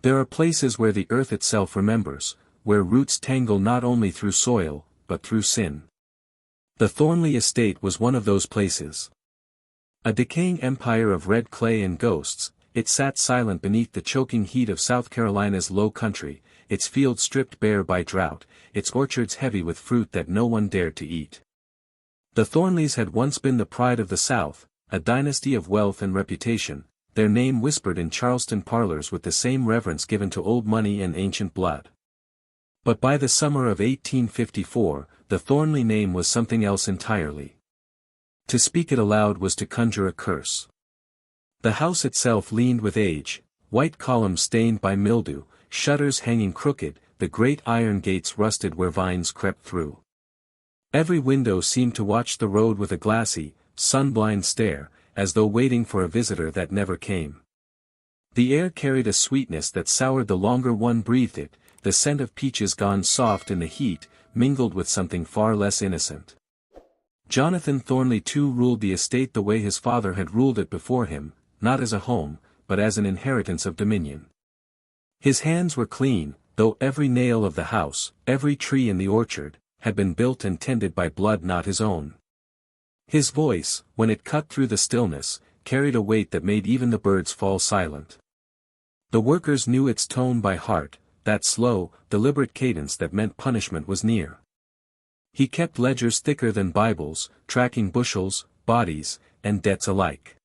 There are places where the earth itself remembers, where roots tangle not only through soil, but through sin. The Thornley Estate was one of those places. A decaying empire of red clay and ghosts, it sat silent beneath the choking heat of South Carolina's low country, its fields stripped bare by drought, its orchards heavy with fruit that no one dared to eat. The Thornleys had once been the pride of the South, a dynasty of wealth and reputation, their name whispered in Charleston parlors with the same reverence given to old money and ancient blood. But by the summer of 1854, the Thornley name was something else entirely. To speak it aloud was to conjure a curse. The house itself leaned with age, white columns stained by mildew, shutters hanging crooked, the great iron gates rusted where vines crept through. Every window seemed to watch the road with a glassy, sun-blind stare, as though waiting for a visitor that never came. The air carried a sweetness that soured the longer one breathed it, the scent of peaches gone soft in the heat, mingled with something far less innocent. Jonathan Thornley too ruled the estate the way his father had ruled it before him, not as a home, but as an inheritance of dominion. His hands were clean, though every nail of the house, every tree in the orchard, had been built and tended by blood not his own. His voice, when it cut through the stillness, carried a weight that made even the birds fall silent. The workers knew its tone by heart, that slow, deliberate cadence that meant punishment was near. He kept ledgers thicker than Bibles, tracking bushels, bodies, and debts alike.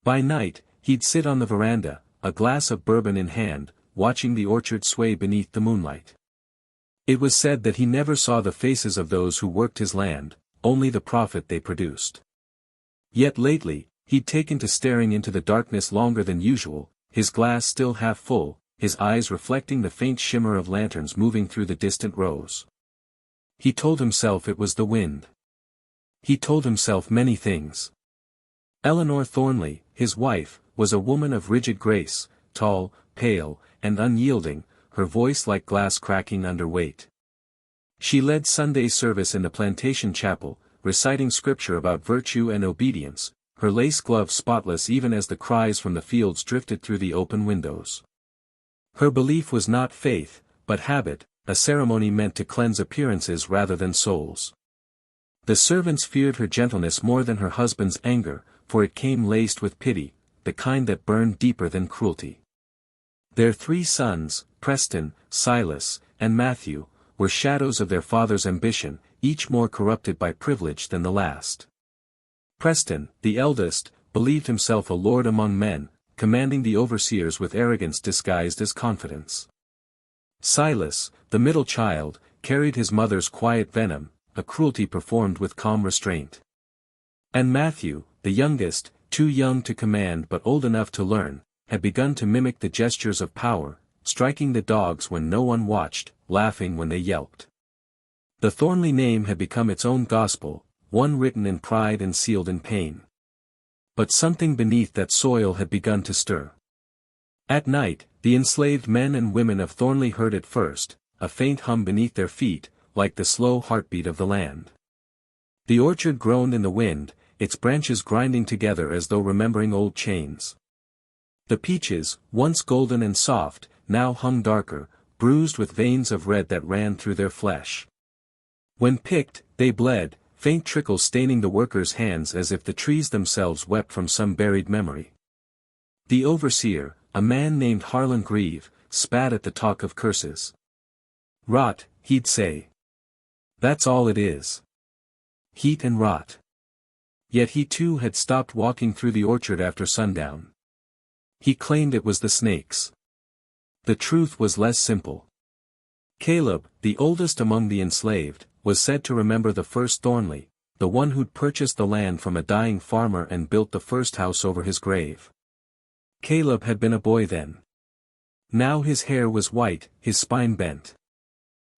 By night, he'd sit on the veranda, a glass of bourbon in hand, watching the orchard sway beneath the moonlight. It was said that he never saw the faces of those who worked his land, only the profit they produced. Yet lately, he'd taken to staring into the darkness longer than usual, his glass still half full, his eyes reflecting the faint shimmer of lanterns moving through the distant rows. He told himself it was the wind. He told himself many things. Eleanor Thornley, his wife, was a woman of rigid grace, tall, pale, and unyielding, her voice like glass cracking under weight. She led Sunday service in the plantation chapel, reciting scripture about virtue and obedience, her lace gloves spotless even as the cries from the fields drifted through the open windows. Her belief was not faith, but habit, a ceremony meant to cleanse appearances rather than souls. The servants feared her gentleness more than her husband's anger, for it came laced with pity, the kind that burned deeper than cruelty. Their 3 sons, Preston, Silas, and Matthew, were shadows of their father's ambition, each more corrupted by privilege than the last. Preston, the eldest, believed himself a lord among men, commanding the overseers with arrogance disguised as confidence. Silas, the middle child, carried his mother's quiet venom, a cruelty performed with calm restraint. And Matthew, the youngest, too young to command but old enough to learn, had begun to mimic the gestures of power, striking the dogs when no one watched, laughing when they yelped. The Thornley name had become its own gospel, one written in pride and sealed in pain. But something beneath that soil had begun to stir. At night, the enslaved men and women of Thornley heard it first, a faint hum beneath their feet, like the slow heartbeat of the land. The orchard groaned in the wind, its branches grinding together as though remembering old chains. The peaches, once golden and soft, now hung darker, bruised with veins of red that ran through their flesh. When picked, they bled, faint trickles staining the workers' hands as if the trees themselves wept from some buried memory. The overseer, a man named Harlan Grieve, spat at the talk of curses. "Rot," he'd say. "That's all it is. Heat and rot." Yet he too had stopped walking through the orchard after sundown. He claimed it was the snakes. The truth was less simple. Caleb, the oldest among the enslaved, was said to remember the first Thornley, the one who'd purchased the land from a dying farmer and built the first house over his grave. Caleb had been a boy then. Now his hair was white, his spine bent.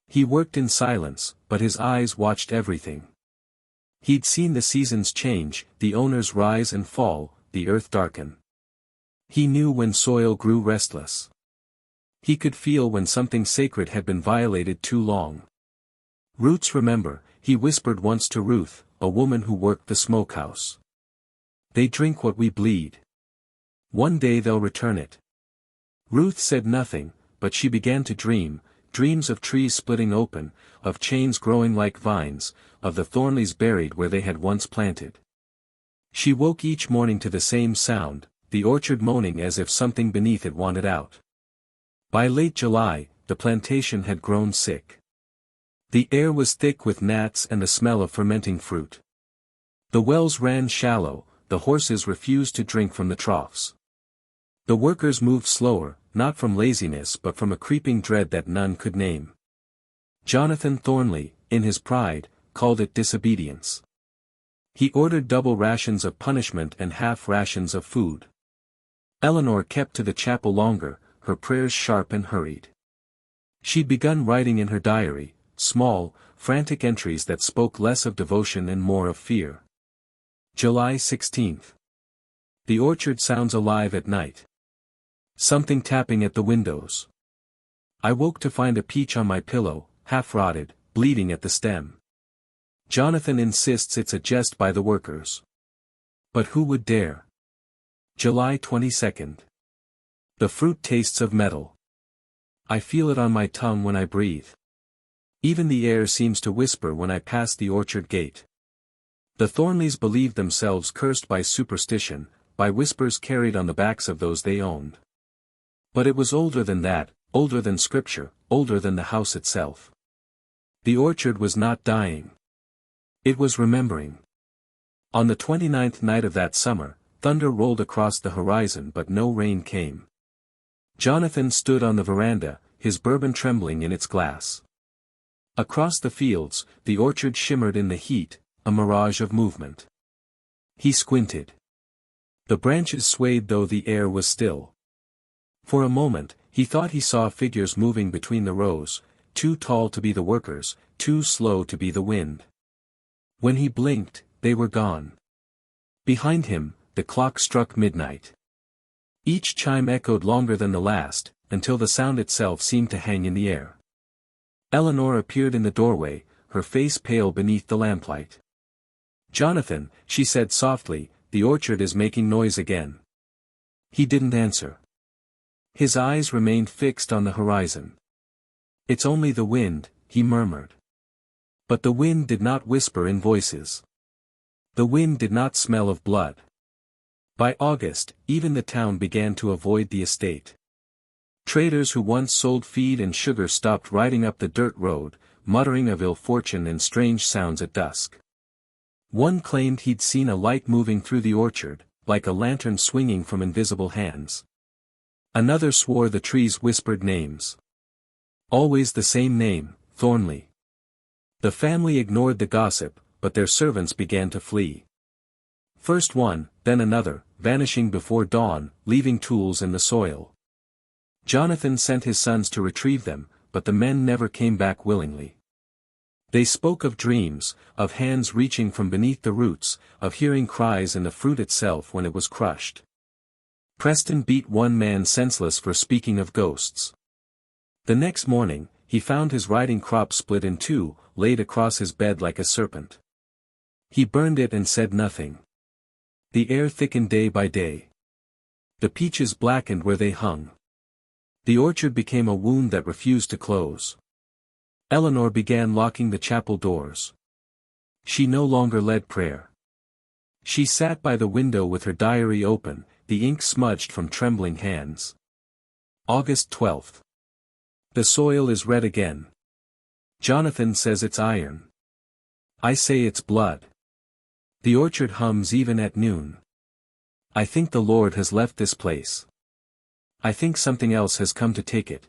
He worked in silence, but his eyes watched everything. He'd seen the seasons change, the owners rise and fall, the earth darken. He knew when soil grew restless. He could feel when something sacred had been violated too long. "Roots remember," he whispered once to Ruth, a woman who worked the smokehouse. "They drink what we bleed. One day they'll return it." Ruth said nothing, but she began to dream, dreams of trees splitting open, of chains growing like vines, of the Thornleys buried where they had once planted. She woke each morning to the same sound, the orchard moaning as if something beneath it wanted out. By late July, the plantation had grown sick. The air was thick with gnats and the smell of fermenting fruit. The wells ran shallow, the horses refused to drink from the troughs. The workers moved slower, not from laziness but from a creeping dread that none could name. Jonathan Thornley, in his pride, called it disobedience. He ordered double rations of punishment and half rations of food. Eleanor kept to the chapel longer, her prayers sharp and hurried. She'd begun writing in her diary, small, frantic entries that spoke less of devotion and more of fear. July 16th. The orchard sounds alive at night. Something tapping at the windows. I woke to find a peach on my pillow, half rotted, bleeding at the stem. Jonathan insists it's a jest by the workers. But who would dare? July 22nd. The fruit tastes of metal. I feel it on my tongue when I breathe. Even the air seems to whisper when I pass the orchard gate. The Thornleys believed themselves cursed by superstition, by whispers carried on the backs of those they owned. But it was older than that, older than scripture, older than the house itself. The orchard was not dying. It was remembering. On the 29th night of that summer, thunder rolled across the horizon but no rain came. Jonathan stood on the veranda, his bourbon trembling in its glass. Across the fields, the orchard shimmered in the heat, a mirage of movement. He squinted. The branches swayed though the air was still. For a moment, he thought he saw figures moving between the rows, too tall to be the workers, too slow to be the wind. When he blinked, they were gone. Behind him, the clock struck midnight. Each chime echoed longer than the last, until the sound itself seemed to hang in the air. Eleanor appeared in the doorway, her face pale beneath the lamplight. "Jonathan," she said softly, "the orchard is making noise again." He didn't answer. His eyes remained fixed on the horizon. "It's only the wind," he murmured. But the wind did not whisper in voices. The wind did not smell of blood. By August, even the town began to avoid the estate. Traders who once sold feed and sugar stopped riding up the dirt road, muttering of ill fortune and strange sounds at dusk. One claimed he'd seen a light moving through the orchard, like a lantern swinging from invisible hands. Another swore the trees whispered names. Always the same name, Thornley. The family ignored the gossip, but their servants began to flee. First one, then another, vanishing before dawn, leaving tools in the soil. Jonathan sent his sons to retrieve them, but the men never came back willingly. They spoke of dreams, of hands reaching from beneath the roots, of hearing cries in the fruit itself when it was crushed. Preston beat one man senseless for speaking of ghosts. The next morning, he found his riding crop split in two, laid across his bed like a serpent. He burned it and said nothing. The air thickened day by day. The peaches blackened where they hung. The orchard became a wound that refused to close. Eleanor began locking the chapel doors. She no longer led prayer. She sat by the window with her diary open, the ink smudged from trembling hands. August 12th. The soil is red again. Jonathan says it's iron. I say it's blood. The orchard hums even at noon. I think the Lord has left this place. I think something else has come to take it.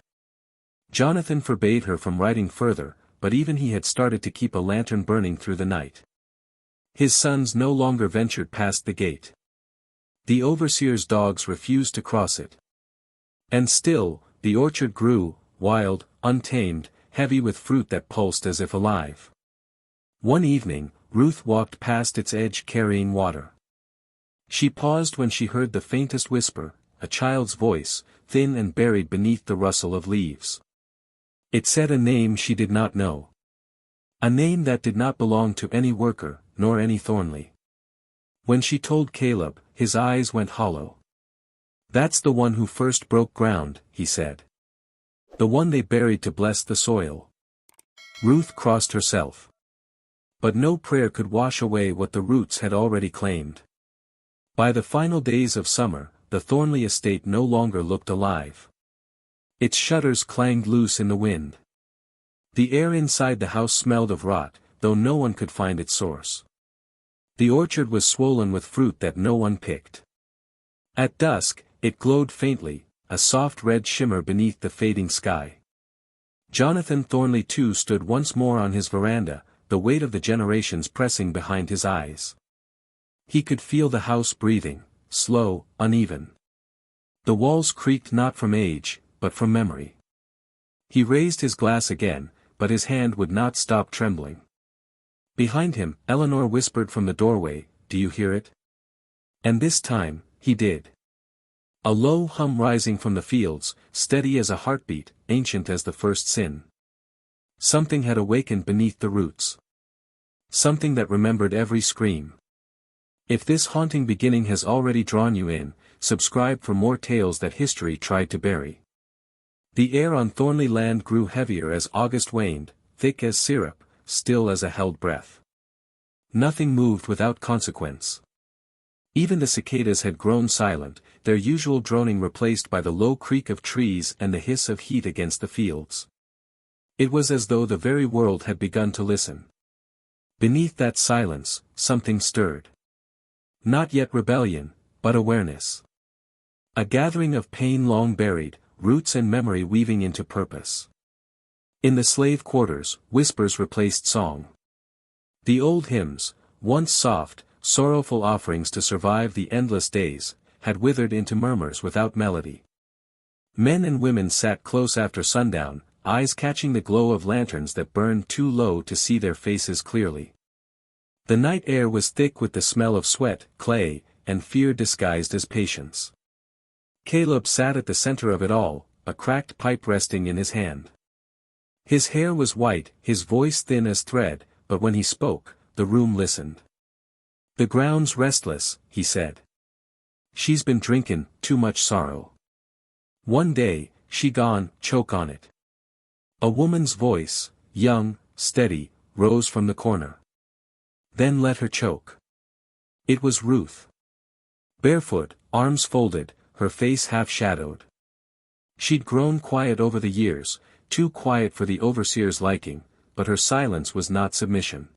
Jonathan forbade her from writing further, but even he had started to keep a lantern burning through the night. His sons no longer ventured past the gate. The overseer's dogs refused to cross it. And still, the orchard grew, wild, untamed, heavy with fruit that pulsed as if alive. One evening, Ruth walked past its edge carrying water. She paused when she heard the faintest whisper, a child's voice, thin and buried beneath the rustle of leaves. It said a name she did not know. A name that did not belong to any worker, nor any Thornley. When she told Caleb, his eyes went hollow. That's the one who first broke ground, he said. The one they buried to bless the soil. Ruth crossed herself. But no prayer could wash away what the roots had already claimed. By the final days of summer, the Thornley estate no longer looked alive. Its shutters clanged loose in the wind. The air inside the house smelled of rot, though no one could find its source. The orchard was swollen with fruit that no one picked. At dusk, it glowed faintly, a soft red shimmer beneath the fading sky. Jonathan Thornley too stood once more on his veranda, the weight of the generations pressing behind his eyes. He could feel the house breathing, slow, uneven. The walls creaked not from age, but from memory. He raised his glass again, but his hand would not stop trembling. Behind him, Eleanor whispered from the doorway, "Do you hear it?" And this time, he did. A low hum rising from the fields, steady as a heartbeat, ancient as the first sin. Something had awakened beneath the roots. Something that remembered every scream. If this haunting beginning has already drawn you in, subscribe for more tales that history tried to bury. The air on Thornley land grew heavier as August waned, thick as syrup, still as a held breath. Nothing moved without consequence. Even the cicadas had grown silent, their usual droning replaced by the low creak of trees and the hiss of heat against the fields. It was as though the very world had begun to listen. Beneath that silence, something stirred. Not yet rebellion, but awareness. A gathering of pain long buried, roots and memory weaving into purpose. In the slave quarters, whispers replaced song. The old hymns, once soft, sorrowful offerings to survive the endless days, had withered into murmurs without melody. Men and women sat close after sundown, eyes catching the glow of lanterns that burned too low to see their faces clearly. The night air was thick with the smell of sweat, clay, and fear disguised as patience. Caleb sat at the center of it all, a cracked pipe resting in his hand. His hair was white, his voice thin as thread, but when he spoke, the room listened. "The ground's restless," he said. "She's been drinkin' too much sorrow. One day, she gone choke on it." A woman's voice, young, steady, rose from the corner. "Then let her choke." It was Ruth. Barefoot, arms folded, her face half-shadowed. She'd grown quiet over the years, too quiet for the overseer's liking, but her silence was not submission.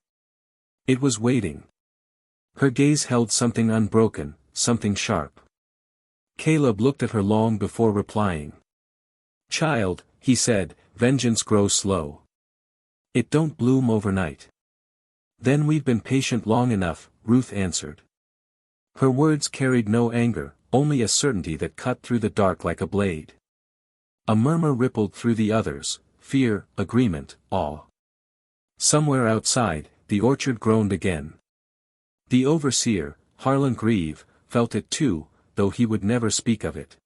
It was waiting. Her gaze held something unbroken, something sharp. Caleb looked at her long before replying. "Child," he said, "vengeance grows slow. It don't bloom overnight." "Then we've been patient long enough," Ruth answered. Her words carried no anger, only a certainty that cut through the dark like a blade. A murmur rippled through the others, fear, agreement, awe. Somewhere outside, the orchard groaned again. The overseer, Harlan Grieve, felt it too, though he would never speak of it.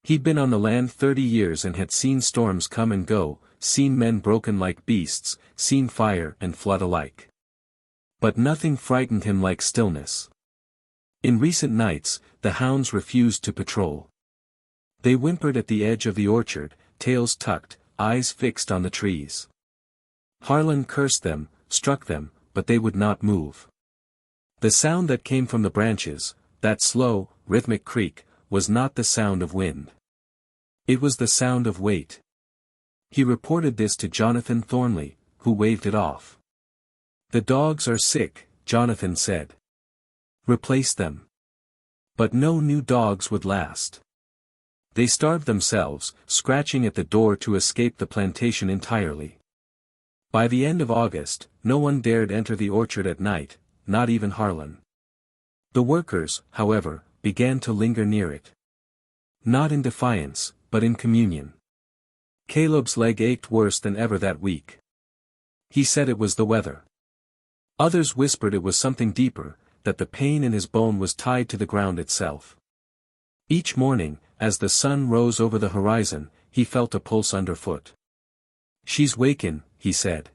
He'd been on the land 30 years and had seen storms come and go, seen men broken like beasts, seen fire and flood alike. But nothing frightened him like stillness. In recent nights, the hounds refused to patrol. They whimpered at the edge of the orchard, tails tucked, eyes fixed on the trees. Harlan cursed them, struck them, but they would not move. The sound that came from the branches, that slow, rhythmic creak, was not the sound of wind. It was the sound of weight. He reported this to Jonathan Thornley, who waved it off. "The dogs are sick," Jonathan said. "Replace them." But no new dogs would last. They starved themselves, scratching at the door to escape the plantation entirely. By the end of August, no one dared enter the orchard at night, not even Harlan. The workers, however, began to linger near it. Not in defiance, but in communion. Caleb's leg ached worse than ever that week. He said it was the weather. Others whispered it was something deeper, that the pain in his bone was tied to the ground itself. Each morning, as the sun rose over the horizon, he felt a pulse underfoot. "She's wakin'," he said.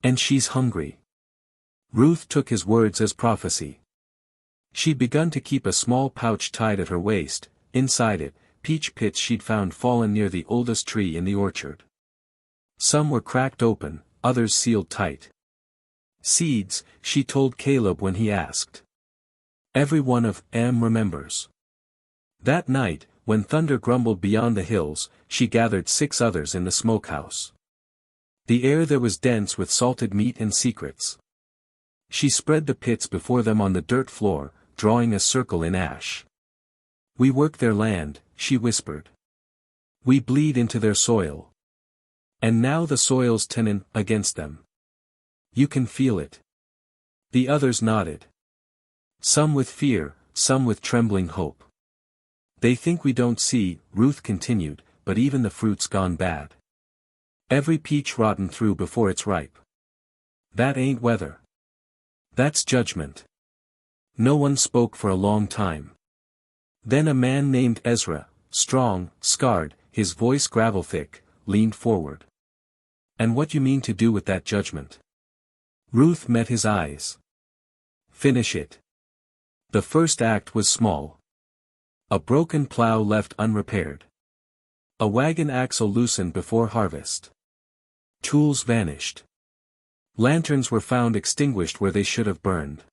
"And she's hungry." Ruth took his words as prophecy. She'd begun to keep a small pouch tied at her waist, inside it, peach pits she'd found fallen near the oldest tree in the orchard. Some were cracked open, others sealed tight. Seeds, she told Caleb when he asked. Every one of them remembers. That night, when thunder grumbled beyond the hills, she gathered 6 others in the smokehouse. The air there was dense with salted meat and secrets. She spread the pits before them on the dirt floor, drawing a circle in ash. We work their land, she whispered. We bleed into their soil. And now the soil's tenant against them. You can feel it. The others nodded. Some with fear, some with trembling hope. They think we don't see, Ruth continued, but even the fruit's gone bad. Every peach rotten through before it's ripe. That ain't weather. That's judgment. No one spoke for a long time. Then a man named Ezra, strong, scarred, his voice gravel-thick, leaned forward. And what you mean to do with that judgment? Ruth met his eyes. Finish it. The first act was small. A broken plow left unrepaired. A wagon axle loosened before harvest. Tools vanished. Lanterns were found extinguished where they should have burned.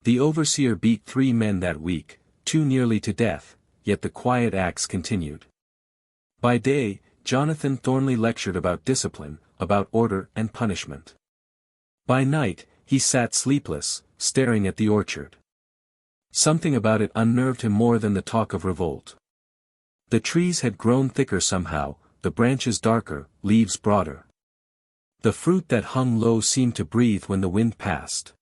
The overseer beat 3 men that week, 2 nearly to death, yet the quiet acts continued. By day, Jonathan Thornley lectured about discipline, about order and punishment. By night, he sat sleepless, staring at the orchard. Something about it unnerved him more than the talk of revolt. The trees had grown thicker somehow, the branches darker, leaves broader. The fruit that hung low seemed to breathe when the wind passed.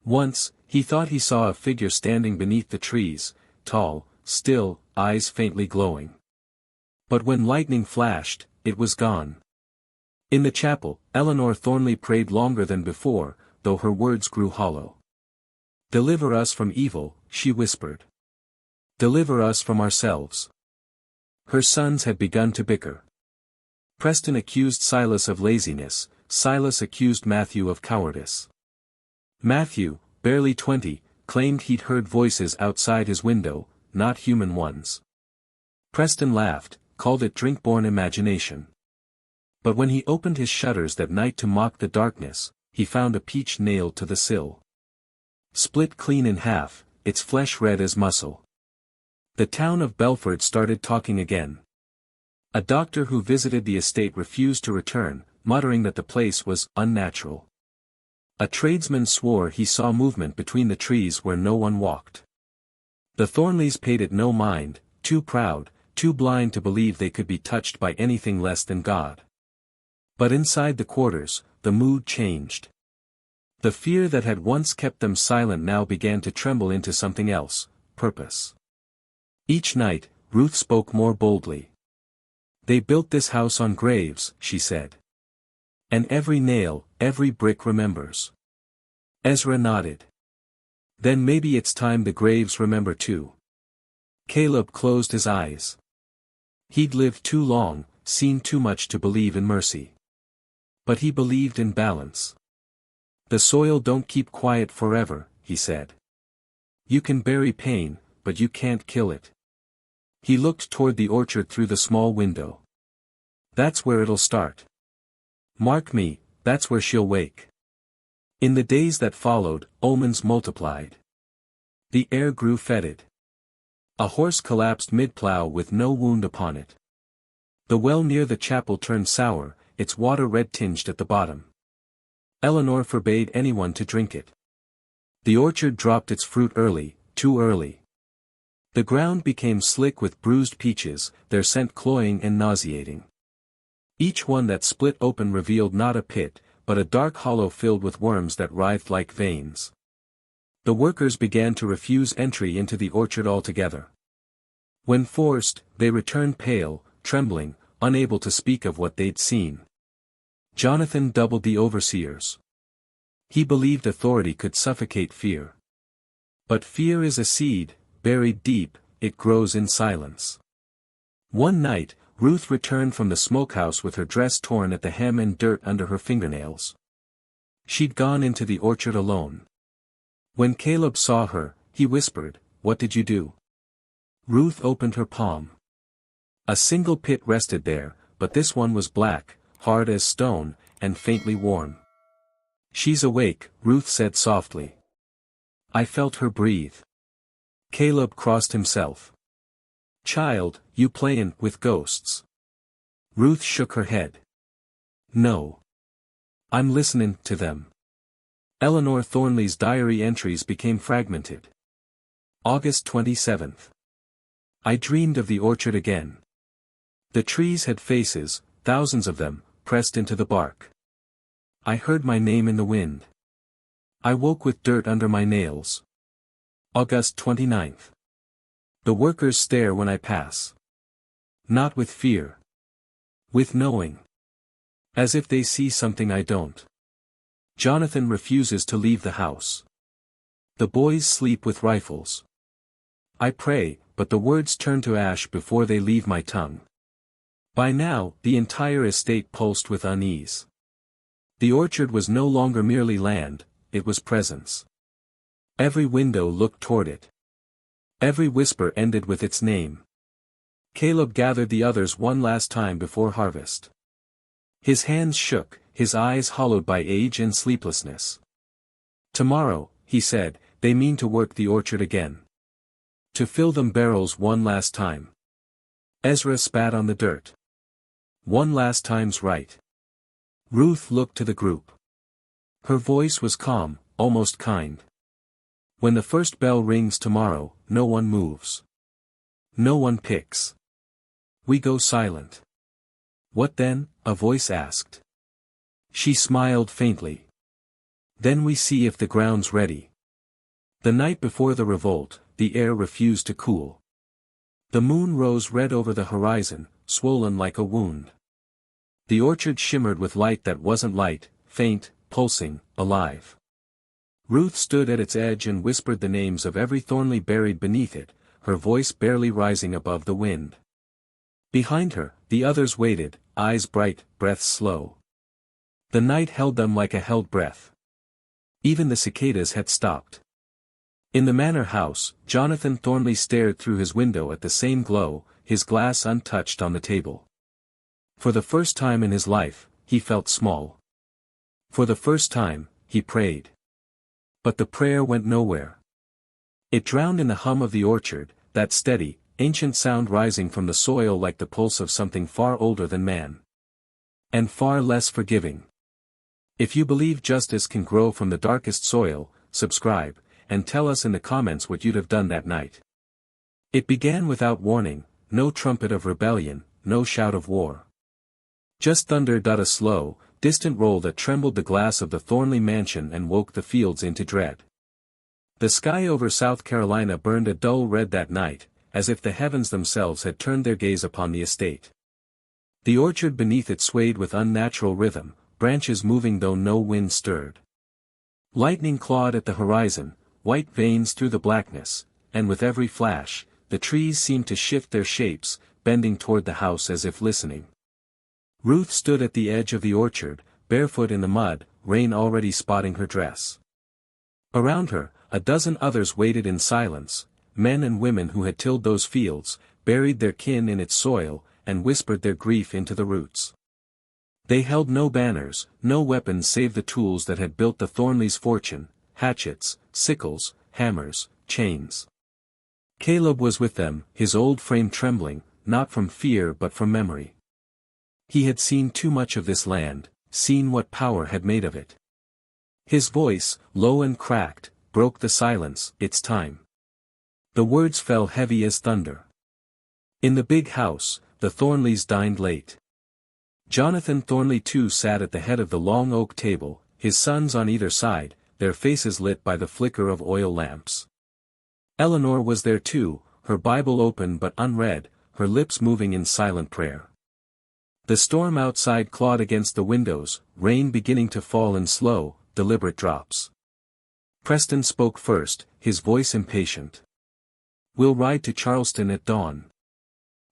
Once, he thought he saw a figure standing beneath the trees, tall, still, eyes faintly glowing. But when lightning flashed, it was gone. In the chapel, Eleanor Thornley prayed longer than before, though her words grew hollow. Deliver us from evil, she whispered. Deliver us from ourselves. Her sons had begun to bicker. Preston accused Silas of laziness, Silas accused Matthew of cowardice. Matthew, barely 20, claimed he'd heard voices outside his window, not human ones. Preston laughed, called it drink-born imagination. But when he opened his shutters that night to mock the darkness, he found a peach nailed to the sill. Split clean in half, its flesh red as muscle. The town of Belford started talking again. A doctor who visited the estate refused to return, muttering that the place was unnatural. A tradesman swore he saw movement between the trees where no one walked. The Thornleys paid it no mind, too proud, too blind to believe they could be touched by anything less than God. But inside the quarters, the mood changed. The fear that had once kept them silent now began to tremble into something else, purpose. Each night, Ruth spoke more boldly. They built this house on graves, she said. And every nail, every brick remembers. Ezra nodded. Then maybe it's time the graves remember too. Caleb closed his eyes. He'd lived too long, seen too much to believe in mercy. But he believed in balance. The soil don't keep quiet forever, he said. You can bury pain, but you can't kill it. He looked toward the orchard through the small window. That's where it'll start. Mark me, that's where she'll wake. In the days that followed, omens multiplied. The air grew fetid. A horse collapsed mid-plow with no wound upon it. The well near the chapel turned sour, its water red-tinged at the bottom. Eleanor forbade anyone to drink it. The orchard dropped its fruit early, too early. The ground became slick with bruised peaches, their scent cloying and nauseating. Each one that split open revealed not a pit, but a dark hollow filled with worms that writhed like veins. The workers began to refuse entry into the orchard altogether. When forced, they returned pale, trembling, unable to speak of what they'd seen. Jonathan doubled the overseers. He believed authority could suffocate fear. But fear is a seed, buried deep, it grows in silence. One night, Ruth returned from the smokehouse with her dress torn at the hem and dirt under her fingernails. She'd gone into the orchard alone. When Caleb saw her, he whispered, "What did you do?" Ruth opened her palm. A single pit rested there, but this one was black, hard as stone, and faintly warm. "She's awake," Ruth said softly. I felt her breathe. Caleb crossed himself. "Child, you playin' with ghosts?" Ruth shook her head. "No. I'm listenin' to them." Eleanor Thornley's diary entries became fragmented. August 27th. I dreamed of the orchard again. The trees had faces, thousands of them, pressed into the bark. I heard my name in the wind. I woke with dirt under my nails. August 29th. The workers stare when I pass. Not with fear. With knowing. As if they see something I don't. Jonathan refuses to leave the house. The boys sleep with rifles. I pray, but the words turn to ash before they leave my tongue. By now, the entire estate pulsed with unease. The orchard was no longer merely land, it was presence. Every window looked toward it. Every whisper ended with its name. Caleb gathered the others one last time before harvest. His hands shook, his eyes hollowed by age and sleeplessness. "Tomorrow," he said, "they mean to work the orchard again. To fill them barrels one last time." Ezra spat on the dirt. "One last time's right." Ruth looked to the group. Her voice was calm, almost kind. "When the first bell rings tomorrow, no one moves. No one picks. We go silent." "What then?" a voice asked. She smiled faintly. "Then we see if the ground's ready." The night before the revolt, the air refused to cool. The moon rose red over the horizon, swollen like a wound. The orchard shimmered with light that wasn't light, faint, pulsing, alive. Ruth stood at its edge and whispered the names of every Thornley buried beneath it, her voice barely rising above the wind. Behind her, the others waited, eyes bright, breaths slow. The night held them like a held breath. Even the cicadas had stopped. In the manor house, Jonathan Thornley stared through his window at the same glow, his glass untouched on the table. For the first time in his life, he felt small. For the first time, he prayed. But the prayer went nowhere. It drowned in the hum of the orchard, that steady, ancient sound rising from the soil like the pulse of something far older than man. And far less forgiving. If you believe justice can grow from the darkest soil, subscribe, and tell us in the comments what you'd have done that night. It began without warning, no trumpet of rebellion, no shout of war. Just thunder. A slow, distant roll that trembled the glass of the Thornley mansion and woke the fields into dread. The sky over South Carolina burned a dull red that night, as if the heavens themselves had turned their gaze upon the estate. The orchard beneath it swayed with unnatural rhythm, branches moving though no wind stirred. Lightning clawed at the horizon, white veins through the blackness, and with every flash, the trees seemed to shift their shapes, bending toward the house as if listening. Ruth stood at the edge of the orchard, barefoot in the mud, rain already spotting her dress. Around her, a dozen others waited in silence, men and women who had tilled those fields, buried their kin in its soil, and whispered their grief into the roots. They held no banners, no weapons save the tools that had built the Thornleys' fortune, hatchets, sickles, hammers, chains. Caleb was with them, his old frame trembling, not from fear but from memory. He had seen too much of this land, seen what power had made of it. His voice, low and cracked, broke the silence. "It's time." The words fell heavy as thunder. In the big house, the Thornleys dined late. Jonathan Thornley too sat at the head of the long oak table, his sons on either side, their faces lit by the flicker of oil lamps. Eleanor was there too, her Bible open but unread, her lips moving in silent prayer. The storm outside clawed against the windows, rain beginning to fall in slow, deliberate drops. Preston spoke first, his voice impatient. "We'll ride to Charleston at dawn.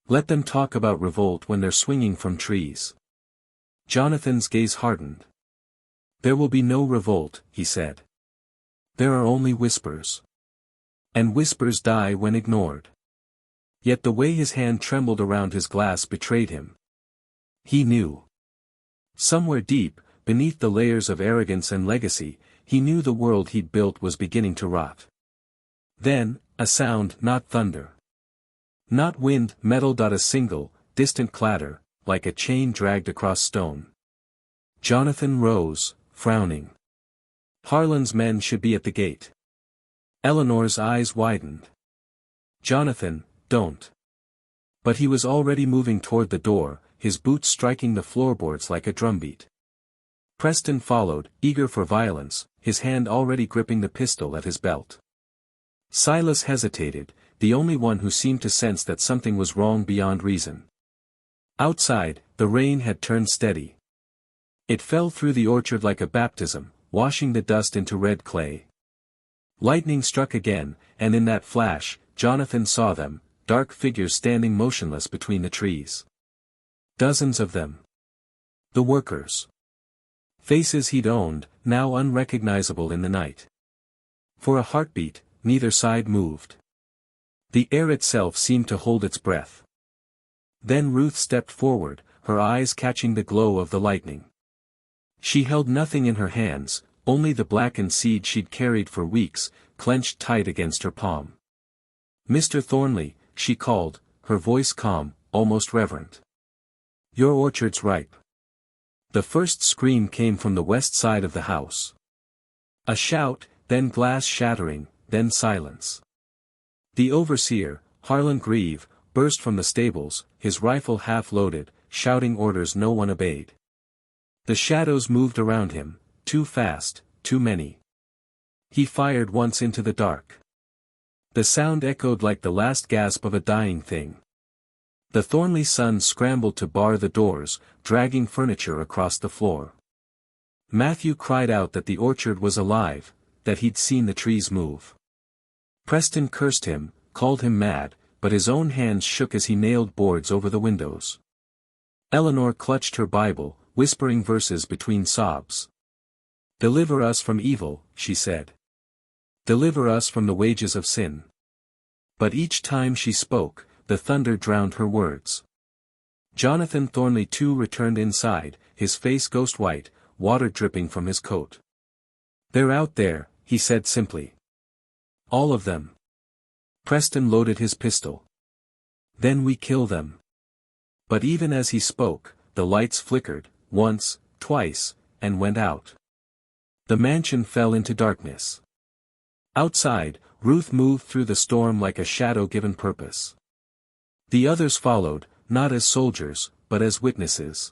Let them talk about revolt when they're swinging from trees." Jonathan's gaze hardened. "There will be no revolt," he said. "There are only whispers. And whispers die when ignored." Yet the way his hand trembled around his glass betrayed him. He knew. Somewhere deep, beneath the layers of arrogance and legacy, he knew the world he'd built was beginning to rot. Then, a sound, not thunder. Not wind, metal. A single, distant clatter, like a chain dragged across stone. Jonathan rose, frowning. Harlan's men should be at the gate. Eleanor's eyes widened. Jonathan, don't. But he was already moving toward the door, his boots striking the floorboards like a drumbeat. Preston followed, eager for violence, his hand already gripping the pistol at his belt. Silas hesitated, the only one who seemed to sense that something was wrong beyond reason. Outside, the rain had turned steady. It fell through the orchard like a baptism, washing the dust into red clay. Lightning struck again, and in that flash, Jonathan saw them, dark figures standing motionless between the trees. Dozens of them. The workers. Faces he'd owned, now unrecognizable in the night. For a heartbeat, neither side moved. The air itself seemed to hold its breath. Then Ruth stepped forward, her eyes catching the glow of the lightning. She held nothing in her hands, only the blackened seed she'd carried for weeks, clenched tight against her palm. "Mr. Thornley," she called, her voice calm, almost reverent. "Your orchard's ripe." The first scream came from the west side of the house. A shout, then glass shattering, then silence. The overseer, Harlan Grieve, burst from the stables, his rifle half-loaded, shouting orders no one obeyed. The shadows moved around him, too fast, too many. He fired once into the dark. The sound echoed like the last gasp of a dying thing. The Thornley sons scrambled to bar the doors, dragging furniture across the floor. Matthew cried out that the orchard was alive, that he'd seen the trees move. Preston cursed him, called him mad, but his own hands shook as he nailed boards over the windows. Eleanor clutched her Bible, whispering verses between sobs. "Deliver us from evil," she said. "Deliver us from the wages of sin." But each time she spoke, the thunder drowned her words. Jonathan Thornley too returned inside, his face ghost white, water dripping from his coat. "They're out there," he said simply. "All of them." Preston loaded his pistol. "Then we kill them." But even as he spoke, the lights flickered, once, twice, and went out. The mansion fell into darkness. Outside, Ruth moved through the storm like a shadow given purpose. The others followed, not as soldiers, but as witnesses.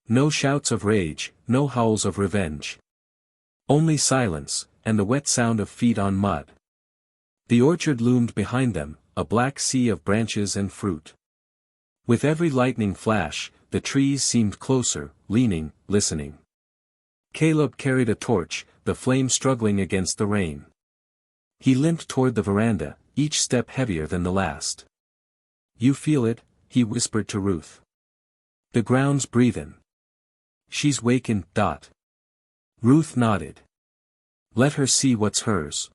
No shouts of rage, no howls of revenge. Only silence, and the wet sound of feet on mud. The orchard loomed behind them, a black sea of branches and fruit. With every lightning flash, the trees seemed closer, leaning, listening. Caleb carried a torch, the flame struggling against the rain. He limped toward the veranda, each step heavier than the last. "You feel it?" he whispered to Ruth. "The ground's breathin'. She's wakin'. Ruth nodded. "Let her see what's hers."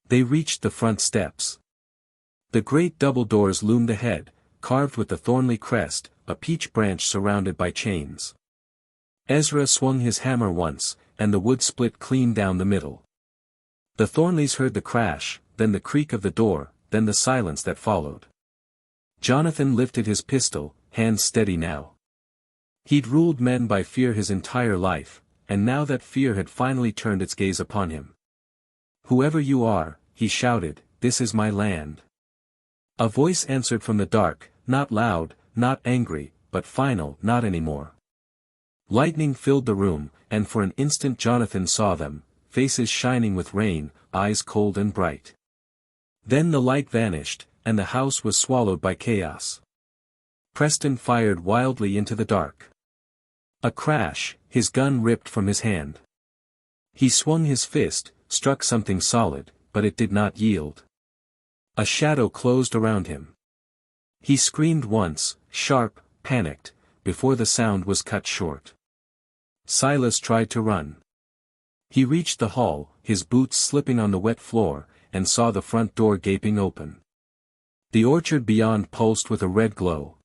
They reached the front steps. The great double doors loomed ahead, carved with the Thornley crest, a peach branch surrounded by chains. Ezra swung his hammer once, and the wood split clean down the middle. The Thornleys heard the crash, then the creak of the door, then the silence that followed. Jonathan lifted his pistol, hands steady now. He'd ruled men by fear his entire life, and now that fear had finally turned its gaze upon him. "Whoever you are," he shouted, "this is my land." A voice answered from the dark, not loud, not angry, but final, "Not anymore." Lightning filled the room, and for an instant Jonathan saw them, faces shining with rain, eyes cold and bright. Then the light vanished, and the house was swallowed by chaos. Preston fired wildly into the dark. A crash, his gun ripped from his hand. He swung his fist, struck something solid, but it did not yield. A shadow closed around him. He screamed once, sharp, panicked, before the sound was cut short. Silas tried to run. He reached the hall, his boots slipping on the wet floor, and saw the front door gaping open. The orchard beyond pulsed with a red glow.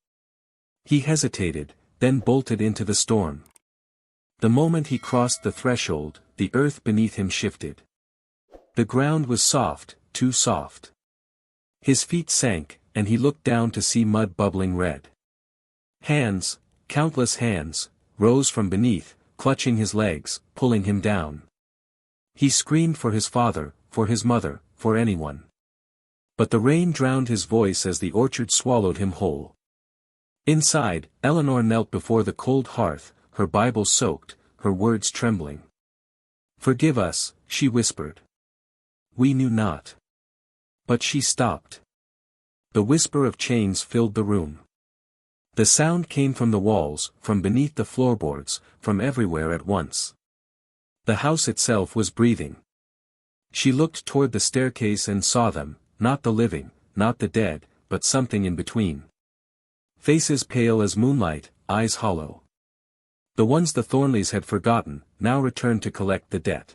He hesitated, then bolted into the storm. The moment he crossed the threshold, the earth beneath him shifted. The ground was soft, too soft. His feet sank, and he looked down to see mud bubbling red. Hands, countless hands, rose from beneath, clutching his legs, pulling him down. He screamed for his father, for his mother, for anyone. But the rain drowned his voice as the orchard swallowed him whole. Inside, Eleanor knelt before the cold hearth, her Bible soaked, her words trembling. "Forgive us," she whispered. "We knew not." But she stopped. The whisper of chains filled the room. The sound came from the walls, from beneath the floorboards, from everywhere at once. The house itself was breathing. She looked toward the staircase and saw them, not the living, not the dead, but something in between. Faces pale as moonlight, eyes hollow. The ones the Thornleys had forgotten, now returned to collect the debt.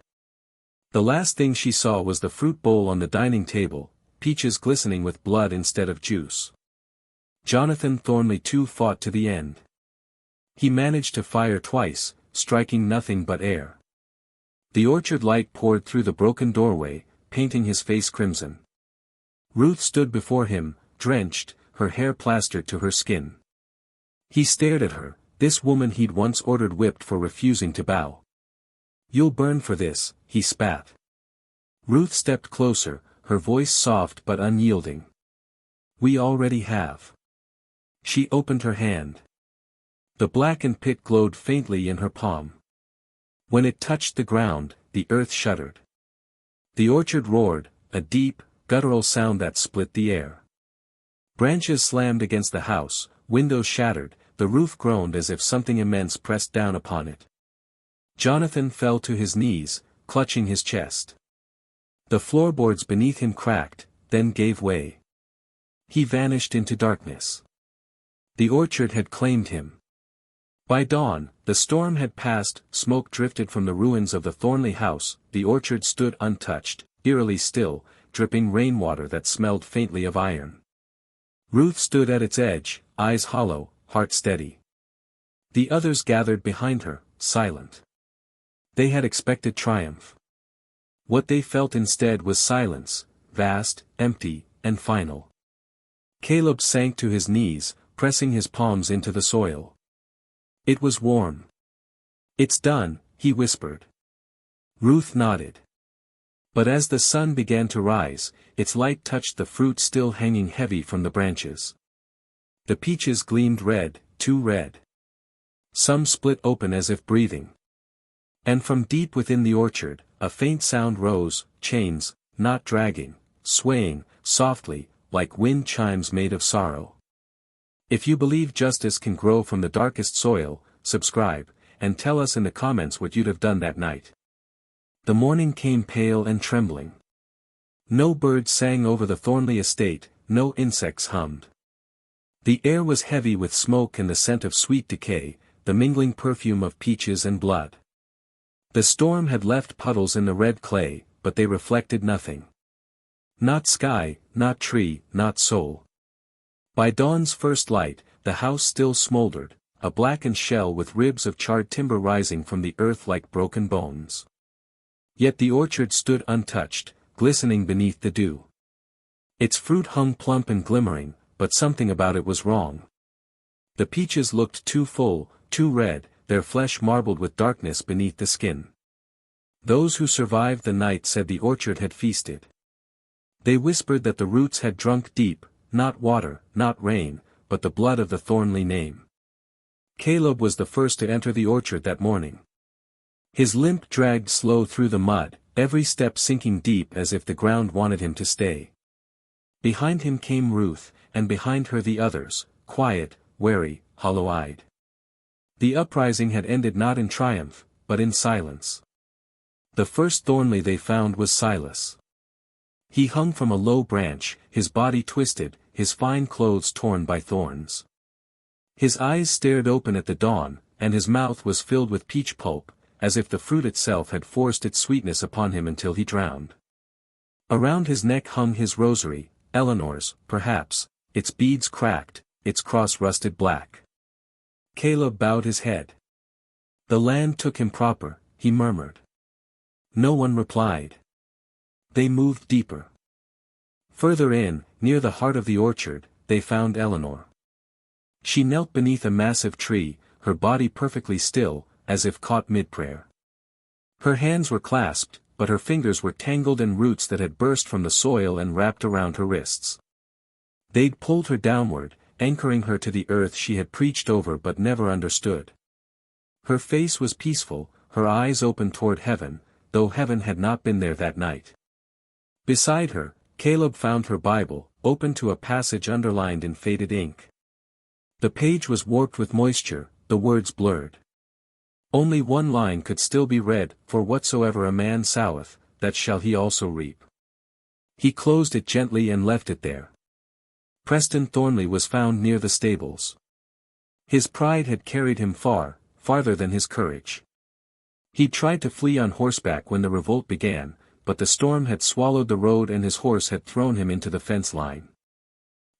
The last thing she saw was the fruit bowl on the dining table, peaches glistening with blood instead of juice. Jonathan Thornley too fought to the end. He managed to fire twice, striking nothing but air. The orchard light poured through the broken doorway, painting his face crimson. Ruth stood before him, drenched, her hair plastered to her skin. He stared at her, this woman he'd once ordered whipped for refusing to bow. "You'll burn for this," he spat. Ruth stepped closer, her voice soft but unyielding. "We already have." She opened her hand. The blackened pit glowed faintly in her palm. When it touched the ground, the earth shuddered. The orchard roared, a deep, guttural sound that split the air. Branches slammed against the house, windows shattered, the roof groaned as if something immense pressed down upon it. Jonathan fell to his knees, clutching his chest. The floorboards beneath him cracked, then gave way. He vanished into darkness. The orchard had claimed him. By dawn, the storm had passed, smoke drifted from the ruins of the Thornley house, the orchard stood untouched, eerily still, dripping rainwater that smelled faintly of iron. Ruth stood at its edge, eyes hollow, heart steady. The others gathered behind her, silent. They had expected triumph. What they felt instead was silence, vast, empty, and final. Caleb sank to his knees, pressing his palms into the soil. It was warm. "It's done," he whispered. Ruth nodded. But as the sun began to rise, its light touched the fruit still hanging heavy from the branches. The peaches gleamed red, too red. Some split open as if breathing. And from deep within the orchard, a faint sound rose, chains, not dragging, swaying, softly, like wind chimes made of sorrow. If you believe justice can grow from the darkest soil, subscribe, and tell us in the comments what you'd have done that night. The morning came pale and trembling. No birds sang over the Thornley estate, no insects hummed. The air was heavy with smoke and the scent of sweet decay, the mingling perfume of peaches and blood. The storm had left puddles in the red clay, but they reflected nothing. Not sky, not tree, not soul. By dawn's first light, the house still smoldered, a blackened shell with ribs of charred timber rising from the earth like broken bones. Yet the orchard stood untouched, glistening beneath the dew. Its fruit hung plump and glimmering, but something about it was wrong. The peaches looked too full, too red, their flesh marbled with darkness beneath the skin. Those who survived the night said the orchard had feasted. They whispered that the roots had drunk deep, not water, not rain, but the blood of the Thornley name. Caleb was the first to enter the orchard that morning. His limp dragged slow through the mud, every step sinking deep as if the ground wanted him to stay. Behind him came Ruth, and behind her the others, quiet, wary, hollow-eyed. The uprising had ended not in triumph, but in silence. The first Thornley they found was Silas. He hung from a low branch, his body twisted, his fine clothes torn by thorns. His eyes stared open at the dawn, and his mouth was filled with peach pulp, as if the fruit itself had forced its sweetness upon him until he drowned. Around his neck hung his rosary, Eleanor's, perhaps, its beads cracked, its cross rusted black. Caleb bowed his head. The land took him proper, he murmured. No one replied. They moved deeper. Further in, near the heart of the orchard, they found Eleanor. She knelt beneath a massive tree, her body perfectly still, as if caught mid-prayer. Her hands were clasped, but her fingers were tangled in roots that had burst from the soil and wrapped around her wrists. They'd pulled her downward, anchoring her to the earth she had preached over but never understood. Her face was peaceful, her eyes open toward heaven, though heaven had not been there that night. Beside her, Caleb found her Bible, open to a passage underlined in faded ink. The page was warped with moisture, the words blurred. Only one line could still be read, for whatsoever a man soweth, that shall he also reap. He closed it gently and left it there. Preston Thornley was found near the stables. His pride had carried him far, farther than his courage. He'd tried to flee on horseback when the revolt began, but the storm had swallowed the road and his horse had thrown him into the fence line.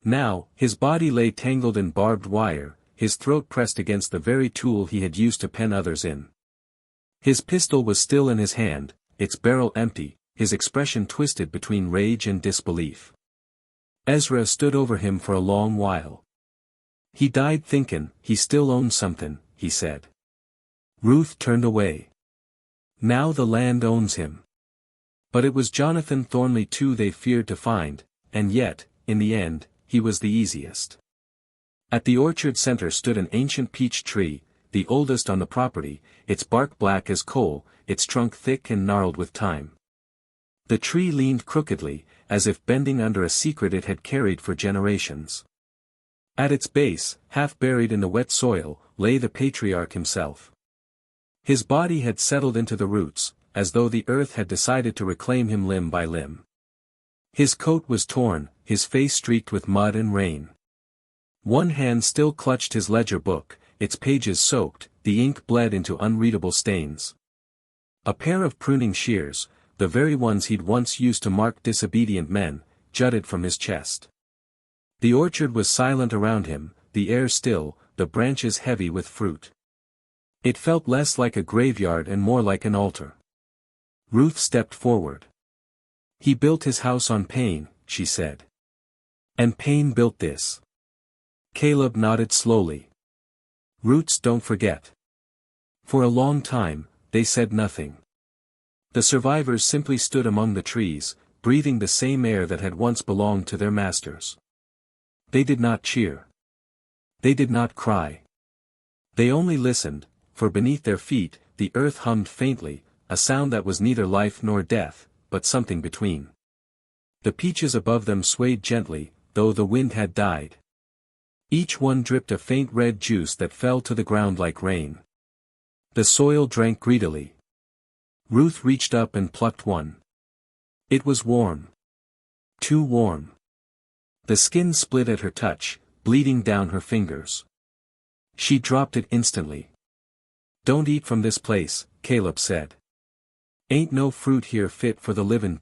Now, his body lay tangled in barbed wire, his throat pressed against the very tool he had used to pen others in. His pistol was still in his hand, its barrel empty, his expression twisted between rage and disbelief. Ezra stood over him for a long while. He died thinkin' he still owned somethin', he said. Ruth turned away. Now the land owns him. But it was Jonathan Thornley too they feared to find, and yet, in the end, he was the easiest. At the orchard center stood an ancient peach tree, the oldest on the property, its bark black as coal, its trunk thick and gnarled with time. The tree leaned crookedly, as if bending under a secret it had carried for generations. At its base, half buried in the wet soil, lay the patriarch himself. His body had settled into the roots, as though the earth had decided to reclaim him limb by limb. His coat was torn, his face streaked with mud and rain. One hand still clutched his ledger book, its pages soaked, the ink bled into unreadable stains. A pair of pruning shears, the very ones he'd once used to mark disobedient men, jutted from his chest. The orchard was silent around him, the air still, the branches heavy with fruit. It felt less like a graveyard and more like an altar. Ruth stepped forward. He built his house on pain, she said. And pain built this. Caleb nodded slowly. Roots don't forget. For a long time, they said nothing. The survivors simply stood among the trees, breathing the same air that had once belonged to their masters. They did not cheer. They did not cry. They only listened, for beneath their feet, the earth hummed faintly, a sound that was neither life nor death, but something between. The peaches above them swayed gently, though the wind had died. Each one dripped a faint red juice that fell to the ground like rain. The soil drank greedily. Ruth reached up and plucked one. It was warm. Too warm. The skin split at her touch, bleeding down her fingers. She dropped it instantly. Don't eat from this place, Caleb said. Ain't no fruit here fit for the livin'.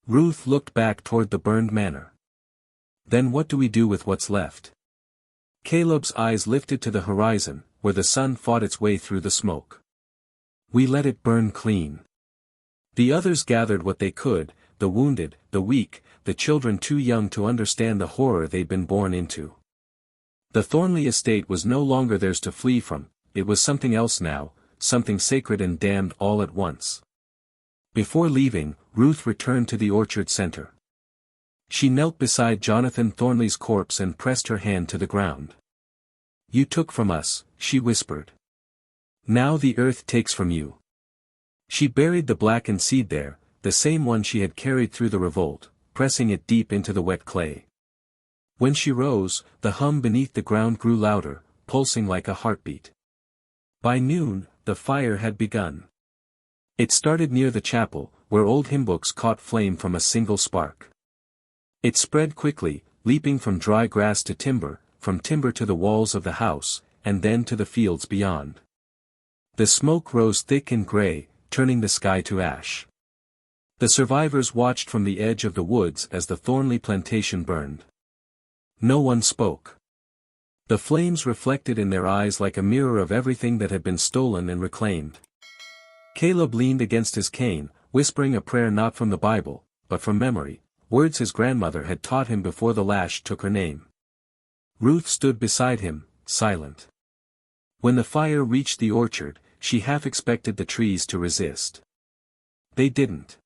Ruth looked back toward the burned manor. Then what do we do with what's left? Caleb's eyes lifted to the horizon, where the sun fought its way through the smoke. We let it burn clean. The others gathered what they could, the wounded, the weak, the children too young to understand the horror they'd been born into. The Thornley Estate was no longer theirs to flee from, it was something else now, something sacred and damned all at once. Before leaving, Ruth returned to the orchard center. She knelt beside Jonathan Thornley's corpse and pressed her hand to the ground. You took from us, she whispered. Now the earth takes from you. She buried the blackened seed there, the same one she had carried through the revolt, pressing it deep into the wet clay. When she rose, the hum beneath the ground grew louder, pulsing like a heartbeat. By noon, the fire had begun. It started near the chapel, where old hymnbooks caught flame from a single spark. It spread quickly, leaping from dry grass to timber, from timber to the walls of the house, and then to the fields beyond. The smoke rose thick and gray, turning the sky to ash. The survivors watched from the edge of the woods as the Thornley plantation burned. No one spoke. The flames reflected in their eyes like a mirror of everything that had been stolen and reclaimed. Caleb leaned against his cane, whispering a prayer not from the Bible, but from memory, words his grandmother had taught him before the lash took her name. Ruth stood beside him, silent. When the fire reached the orchard, she half expected the trees to resist. They didn't.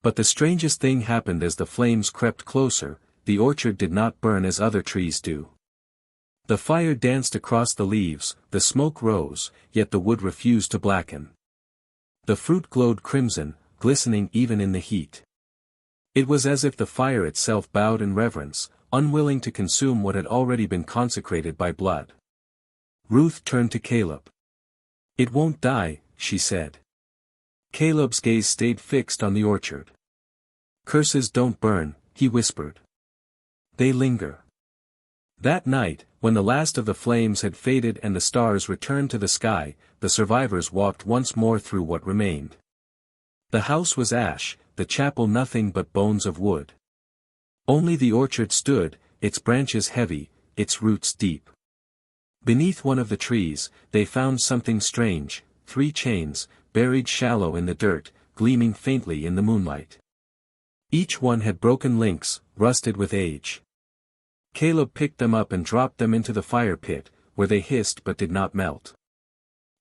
But the strangest thing happened as the flames crept closer. The orchard did not burn as other trees do. The fire danced across the leaves, the smoke rose, yet the wood refused to blacken. The fruit glowed crimson, glistening even in the heat. It was as if the fire itself bowed in reverence, unwilling to consume what had already been consecrated by blood. Ruth turned to Caleb. "It won't die," she said. Caleb's gaze stayed fixed on the orchard. "Curses don't burn," he whispered. "They linger." That night, when the last of the flames had faded and the stars returned to the sky, the survivors walked once more through what remained. The house was ash, the chapel nothing but bones of wood. Only the orchard stood, its branches heavy, its roots deep. Beneath one of the trees, they found something strange, 3 chains, buried shallow in the dirt, gleaming faintly in the moonlight. Each one had broken links, rusted with age. Caleb picked them up and dropped them into the fire pit, where they hissed but did not melt.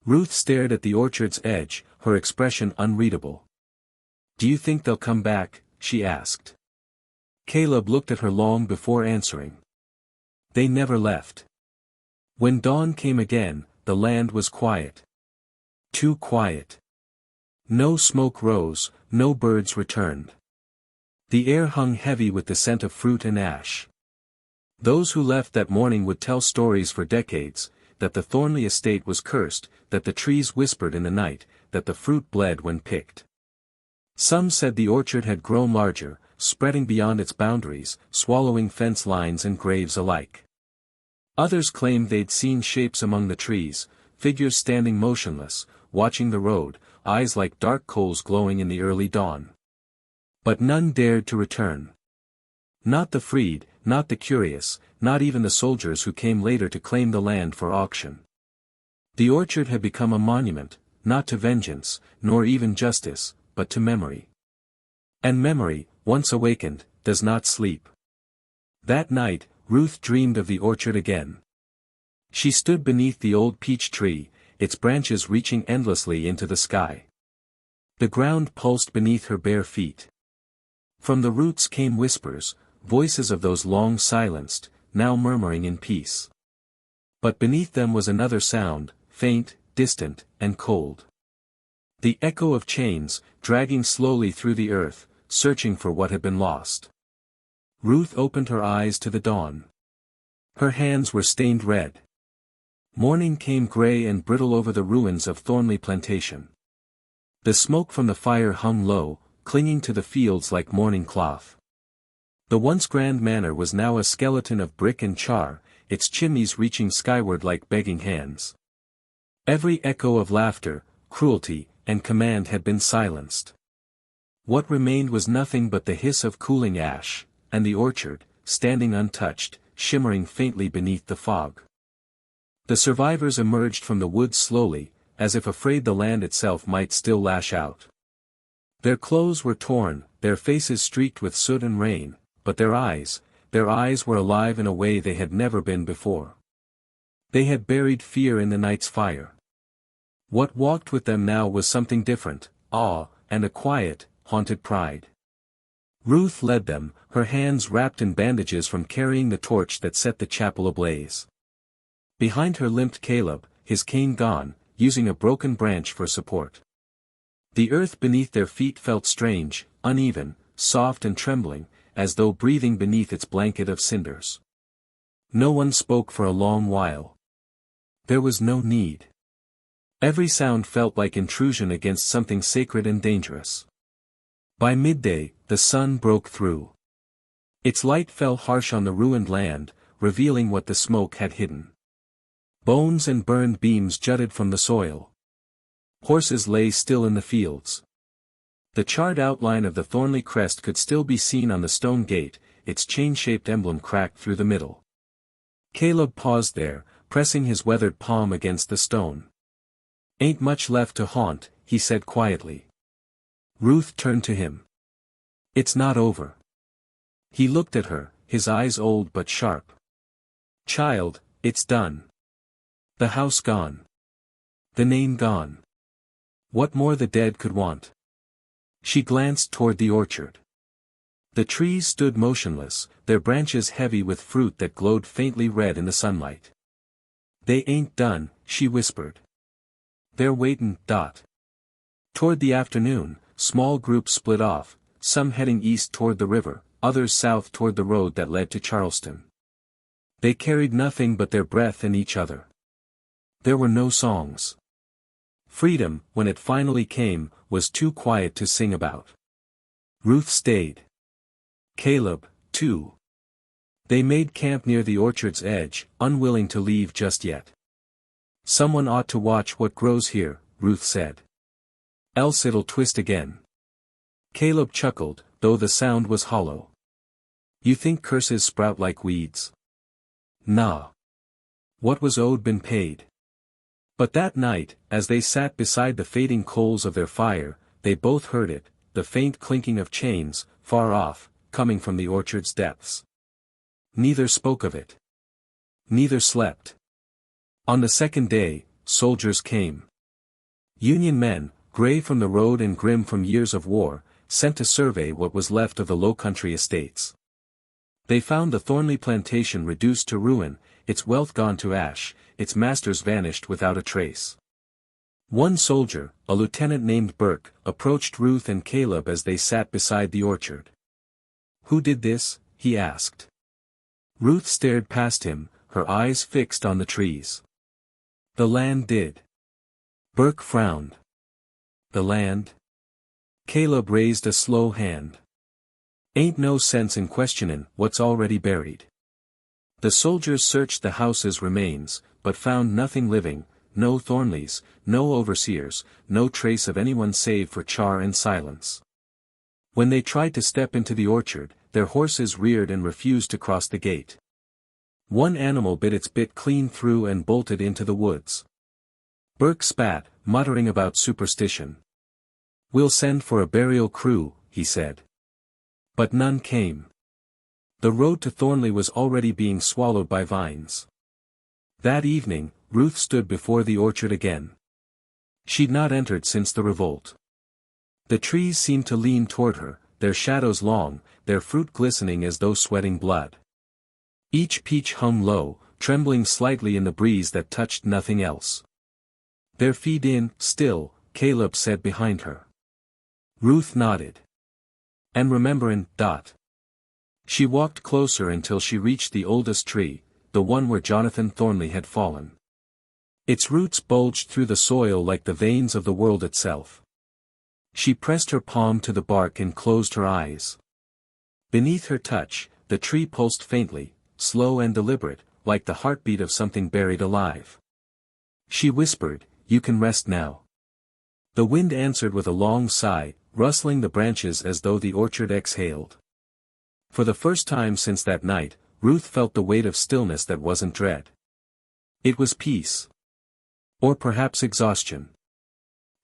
Ruth stared at the orchard's edge, her expression unreadable. "Do you think they'll come back?" she asked. Caleb looked at her long before answering. "They never left." When dawn came again, the land was quiet. Too quiet. No smoke rose, no birds returned. The air hung heavy with the scent of fruit and ash. Those who left that morning would tell stories for decades, that the Thornley estate was cursed, that the trees whispered in the night, that the fruit bled when picked. Some said the orchard had grown larger, spreading beyond its boundaries, swallowing fence lines and graves alike. Others claimed they'd seen shapes among the trees, figures standing motionless, watching the road, eyes like dark coals glowing in the early dawn. But none dared to return. Not the freed, not the curious, not even the soldiers who came later to claim the land for auction. The orchard had become a monument, not to vengeance, nor even justice, but to memory. And memory, once awakened, does not sleep. That night, Ruth dreamed of the orchard again. She stood beneath the old peach tree, its branches reaching endlessly into the sky. The ground pulsed beneath her bare feet. From the roots came whispers, voices of those long silenced, now murmuring in peace. But beneath them was another sound, faint, distant, and cold. The echo of chains, dragging slowly through the earth, searching for what had been lost. Ruth opened her eyes to the dawn. Her hands were stained red. Morning came gray and brittle over the ruins of Thornley Plantation. The smoke from the fire hung low, clinging to the fields like mourning cloth. The once grand manor was now a skeleton of brick and char, its chimneys reaching skyward like begging hands. Every echo of laughter, cruelty, and command had been silenced. What remained was nothing but the hiss of cooling ash, and the orchard, standing untouched, shimmering faintly beneath the fog. The survivors emerged from the woods slowly, as if afraid the land itself might still lash out. Their clothes were torn, their faces streaked with soot and rain, but their eyes were alive in a way they had never been before. They had buried fear in the night's fire. What walked with them now was something different, awe, and a quiet, haunted pride. Ruth led them, her hands wrapped in bandages from carrying the torch that set the chapel ablaze. Behind her limped Caleb, his cane gone, using a broken branch for support. The earth beneath their feet felt strange, uneven, soft and trembling, as though breathing beneath its blanket of cinders. No one spoke for a long while. There was no need. Every sound felt like intrusion against something sacred and dangerous. By midday, the sun broke through. Its light fell harsh on the ruined land, revealing what the smoke had hidden. Bones and burned beams jutted from the soil. Horses lay still in the fields. The charred outline of the Thornley crest could still be seen on the stone gate, its chain-shaped emblem cracked through the middle. Caleb paused there, pressing his weathered palm against the stone. "Ain't much left to haunt," he said quietly. Ruth turned to him. "It's not over." He looked at her, his eyes old but sharp. "Child, it's done. The house gone. The name gone. What more the dead could want?" She glanced toward the orchard. The trees stood motionless, their branches heavy with fruit that glowed faintly red in the sunlight. "They ain't done," she whispered. "They're waitin'." Toward the afternoon, small groups split off, some heading east toward the river, others south toward the road that led to Charleston. They carried nothing but their breath and each other. There were no songs. Freedom, when it finally came, was too quiet to sing about. Ruth stayed. Caleb, too. They made camp near the orchard's edge, unwilling to leave just yet. "Someone ought to watch what grows here," Ruth said. "Else it'll twist again." Caleb chuckled, though the sound was hollow. "You think curses sprout like weeds?" "Nah. What was owed been paid." But that night, as they sat beside the fading coals of their fire, they both heard it, the faint clinking of chains, far off, coming from the orchard's depths. Neither spoke of it. Neither slept. On the second day, soldiers came. Union men, gray from the road and grim from years of war, sent to survey what was left of the low-country estates. They found the Thornley plantation reduced to ruin, its wealth gone to ash, its masters vanished without a trace. One soldier, a lieutenant named Burke, approached Ruth and Caleb as they sat beside the orchard. "Who did this?" he asked. Ruth stared past him, her eyes fixed on the trees. "The land did." Burke frowned. "The land?" Caleb raised a slow hand. "Ain't no sense in questionin' what's already buried." The soldiers searched the house's remains, but found nothing living, no Thornleys, no overseers, no trace of anyone save for Char and Silence. When they tried to step into the orchard, their horses reared and refused to cross the gate. One animal bit its bit clean through and bolted into the woods. Burke spat, muttering about superstition. "We'll send for a burial crew," he said. But none came. The road to Thornley was already being swallowed by vines. That evening, Ruth stood before the orchard again. She'd not entered since the revolt. The trees seemed to lean toward her, their shadows long, their fruit glistening as though sweating blood. Each peach hung low, trembling slightly in the breeze that touched nothing else. "They're feed in, still," Caleb said behind her. Ruth nodded. "And rememberin'." She walked closer until she reached the oldest tree, the one where Jonathan Thornley had fallen. Its roots bulged through the soil like the veins of the world itself. She pressed her palm to the bark and closed her eyes. Beneath her touch, the tree pulsed faintly, slow and deliberate, like the heartbeat of something buried alive. She whispered, "You can rest now." The wind answered with a long sigh, rustling the branches as though the orchard exhaled. For the first time since that night, Ruth felt the weight of stillness that wasn't dread. It was peace. Or perhaps exhaustion.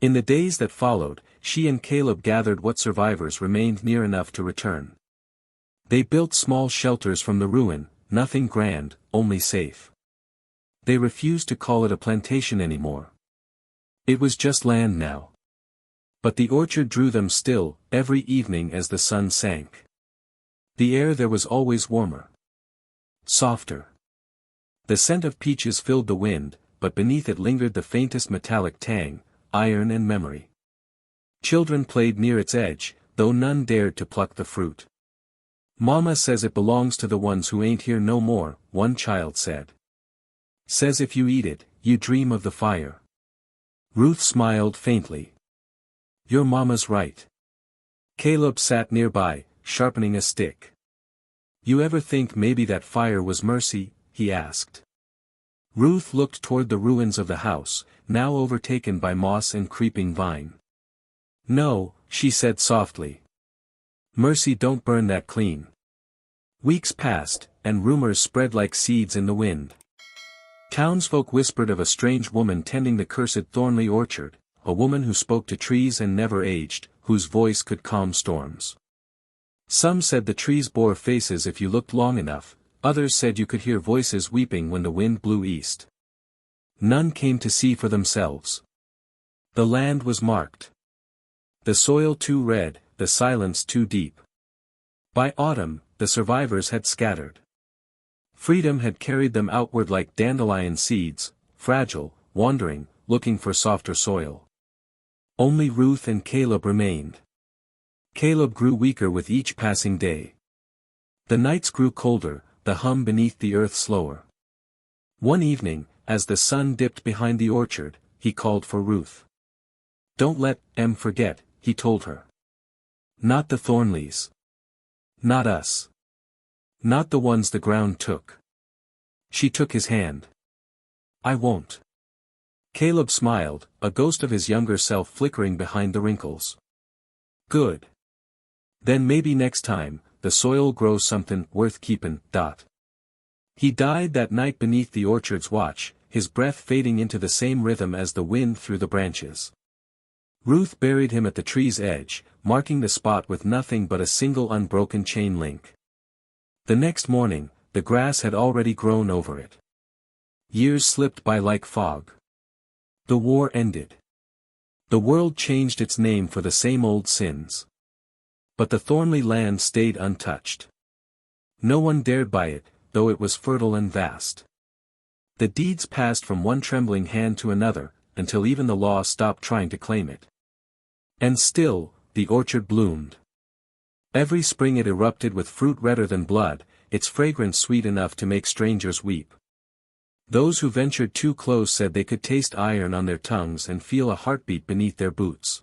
In the days that followed, she and Caleb gathered what survivors remained near enough to return. They built small shelters from the ruin, nothing grand, only safe. They refused to call it a plantation anymore. It was just land now. But the orchard drew them still, every evening as the sun sank. The air there was always warmer. Softer. The scent of peaches filled the wind, but beneath it lingered the faintest metallic tang, iron and memory. Children played near its edge, though none dared to pluck the fruit. "Mama says it belongs to the ones who ain't here no more," one child said. "Says if you eat it, you dream of the fire." Ruth smiled faintly. "Your mama's right." Caleb sat nearby, sharpening a stick. "You ever think maybe that fire was mercy?" he asked. Ruth looked toward the ruins of the house, now overtaken by moss and creeping vine. "No, she said softly. Mercy, don't burn that clean. Weeks passed, and rumors spread like seeds in the wind. Townsfolk whispered of a strange woman tending the cursed Thornley orchard, a woman who spoke to trees and never aged, whose voice could calm storms. Some said the trees bore faces if you looked long enough, others said you could hear voices weeping when the wind blew east. None came to see for themselves. The land was marked. The soil too red, the silence too deep. By autumn, the survivors had scattered. Freedom had carried them outward like dandelion seeds, fragile, wandering, looking for softer soil. Only Ruth and Caleb remained. Caleb grew weaker with each passing day. The nights grew colder, the hum beneath the earth slower. One evening, as the sun dipped behind the orchard, he called for Ruth. Don't let em forget, he told her. Not the Thornleys. Not us. Not the ones the ground took. She took his hand. I won't. Caleb smiled, a ghost of his younger self flickering behind the wrinkles. Good. Then maybe next time, the soil grows something worth keepin'. He died that night beneath the orchard's watch, his breath fading into the same rhythm as the wind through the branches. Ruth buried him at the tree's edge, marking the spot with nothing but a single unbroken chain link. The next morning, the grass had already grown over it. Years slipped by like fog. The war ended. The world changed its name for the same old sins. But the Thornley land stayed untouched. No one dared buy it, though it was fertile and vast. The deeds passed from one trembling hand to another, until even the law stopped trying to claim it. And still, the orchard bloomed. Every spring it erupted with fruit redder than blood, its fragrance sweet enough to make strangers weep. Those who ventured too close said they could taste iron on their tongues and feel a heartbeat beneath their boots.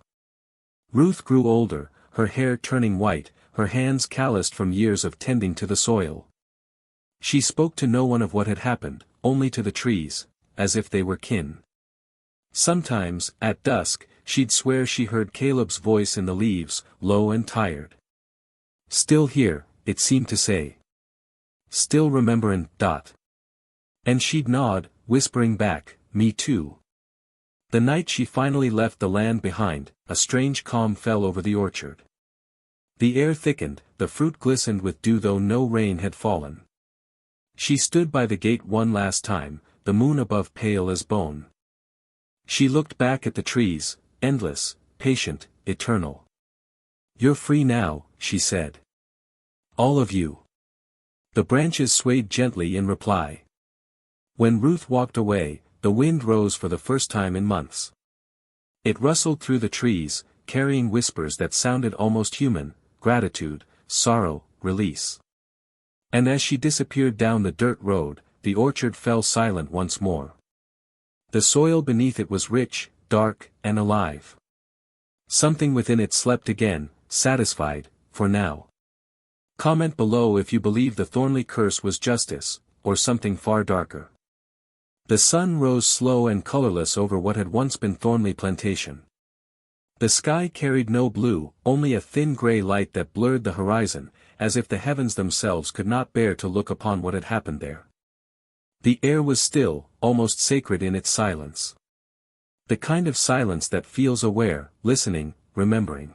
Ruth grew older, her hair turning white, her hands calloused from years of tending to the soil. She spoke to no one of what had happened, only to the trees, as if they were kin. Sometimes, at dusk, she'd swear she heard Caleb's voice in the leaves, low and tired. Still here, it seemed to say. Still rememberin'. And she'd nod, whispering back, me too. The night she finally left the land behind, a strange calm fell over the orchard. The air thickened, the fruit glistened with dew though no rain had fallen. She stood by the gate one last time, the moon above pale as bone. She looked back at the trees, endless, patient, eternal. You're free now, she said. All of you. The branches swayed gently in reply. When Ruth walked away, the wind rose for the first time in months. It rustled through the trees, carrying whispers that sounded almost human, gratitude, sorrow, release. And as she disappeared down the dirt road, the orchard fell silent once more. The soil beneath it was rich, dark, and alive. Something within it slept again, satisfied, for now. Comment below if you believe the Thornley curse was justice, or something far darker. The sun rose slow and colorless over what had once been Thornley Plantation. The sky carried no blue, only a thin gray light that blurred the horizon, as if the heavens themselves could not bear to look upon what had happened there. The air was still, almost sacred in its silence. The kind of silence that feels aware, listening, remembering.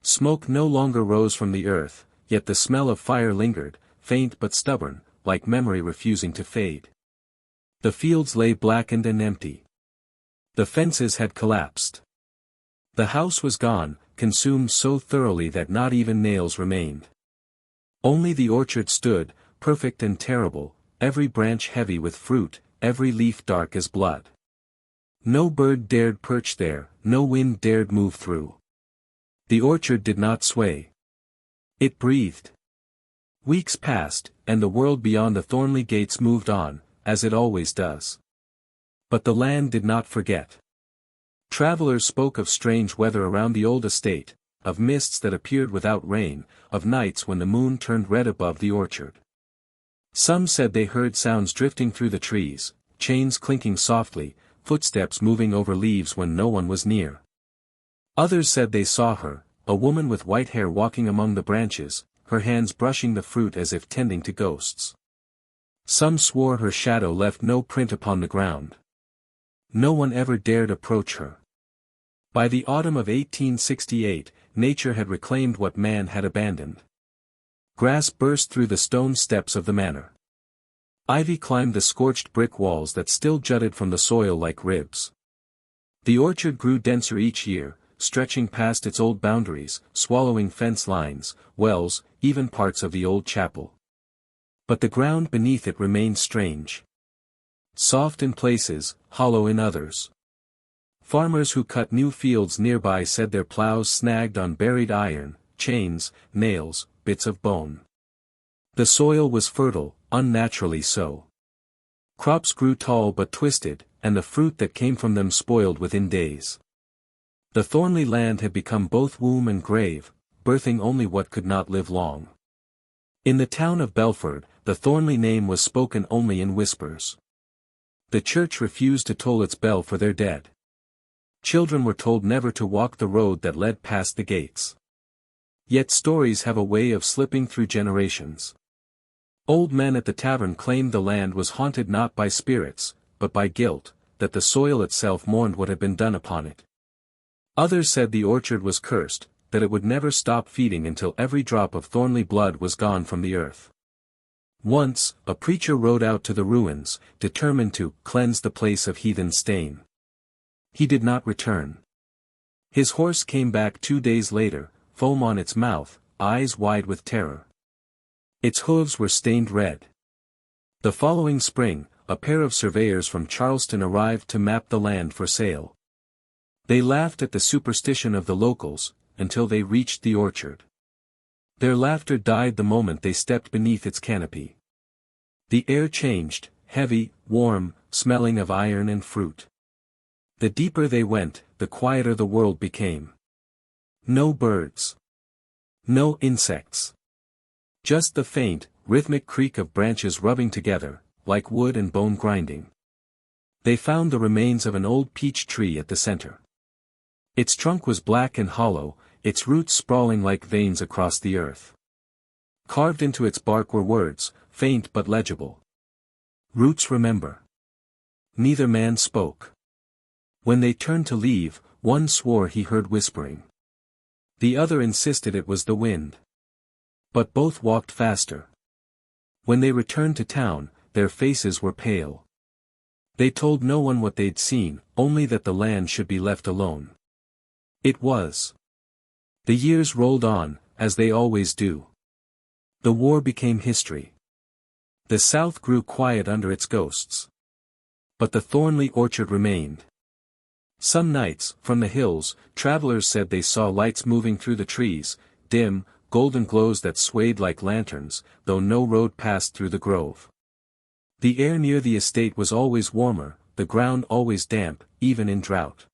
Smoke no longer rose from the earth, yet the smell of fire lingered, faint but stubborn, like memory refusing to fade. The fields lay blackened and empty. The fences had collapsed. The house was gone, consumed so thoroughly that not even nails remained. Only the orchard stood, perfect and terrible, every branch heavy with fruit, every leaf dark as blood. No bird dared perch there, no wind dared move through. The orchard did not sway. It breathed. Weeks passed, and the world beyond the Thornley gates moved on, as it always does. But the land did not forget. Travelers spoke of strange weather around the old estate, of mists that appeared without rain, of nights when the moon turned red above the orchard. Some said they heard sounds drifting through the trees, chains clinking softly, footsteps moving over leaves when no one was near. Others said they saw her, a woman with white hair walking among the branches, her hands brushing the fruit as if tending to ghosts. Some swore her shadow left no print upon the ground. No one ever dared approach her. By the autumn of 1868, nature had reclaimed what man had abandoned. Grass burst through the stone steps of the manor. Ivy climbed the scorched brick walls that still jutted from the soil like ribs. The orchard grew denser each year, stretching past its old boundaries, swallowing fence lines, wells, even parts of the old chapel. But the ground beneath it remained strange. Soft in places, hollow in others. Farmers who cut new fields nearby said their plows snagged on buried iron, chains, nails, bits of bone. The soil was fertile, unnaturally so. Crops grew tall but twisted, and the fruit that came from them spoiled within days. The Thornley land had become both womb and grave, birthing only what could not live long. In the town of Belford, the Thornley name was spoken only in whispers. The church refused to toll its bell for their dead. Children were told never to walk the road that led past the gates. Yet stories have a way of slipping through generations. Old men at the tavern claimed the land was haunted not by spirits, but by guilt, that the soil itself mourned what had been done upon it. Others said the orchard was cursed, that it would never stop feeding until every drop of Thornley blood was gone from the earth. Once, a preacher rode out to the ruins, determined to cleanse the place of heathen stain. He did not return. His horse came back 2 days later, foam on its mouth, eyes wide with terror. Its hooves were stained red. The following spring, a pair of surveyors from Charleston arrived to map the land for sale. They laughed at the superstition of the locals, until they reached the orchard. Their laughter died the moment they stepped beneath its canopy. The air changed, heavy, warm, smelling of iron and fruit. The deeper they went, the quieter the world became. No birds. No insects. Just the faint, rhythmic creak of branches rubbing together, like wood and bone grinding. They found the remains of an old peach tree at the center. Its trunk was black and hollow, its roots sprawling like veins across the earth. Carved into its bark were words, faint but legible. Roots remember. Neither man spoke. When they turned to leave, one swore he heard whispering. The other insisted it was the wind. But both walked faster. When they returned to town, their faces were pale. They told no one what they'd seen, only that the land should be left alone. It was. The years rolled on, as they always do. The war became history. The South grew quiet under its ghosts. But the Thornley orchard remained. Some nights, from the hills, travelers said they saw lights moving through the trees, dim, golden glows that swayed like lanterns, though no road passed through the grove. The air near the estate was always warmer, the ground always damp, even in drought.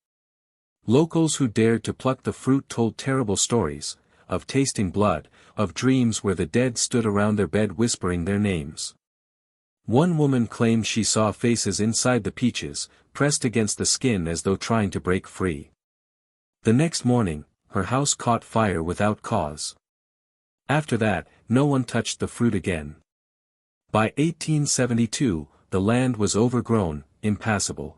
Locals who dared to pluck the fruit told terrible stories, of tasting blood, of dreams where the dead stood around their bed whispering their names. One woman claimed she saw faces inside the peaches, pressed against the skin as though trying to break free. The next morning, her house caught fire without cause. After that, no one touched the fruit again. By 1872, the land was overgrown, impassable.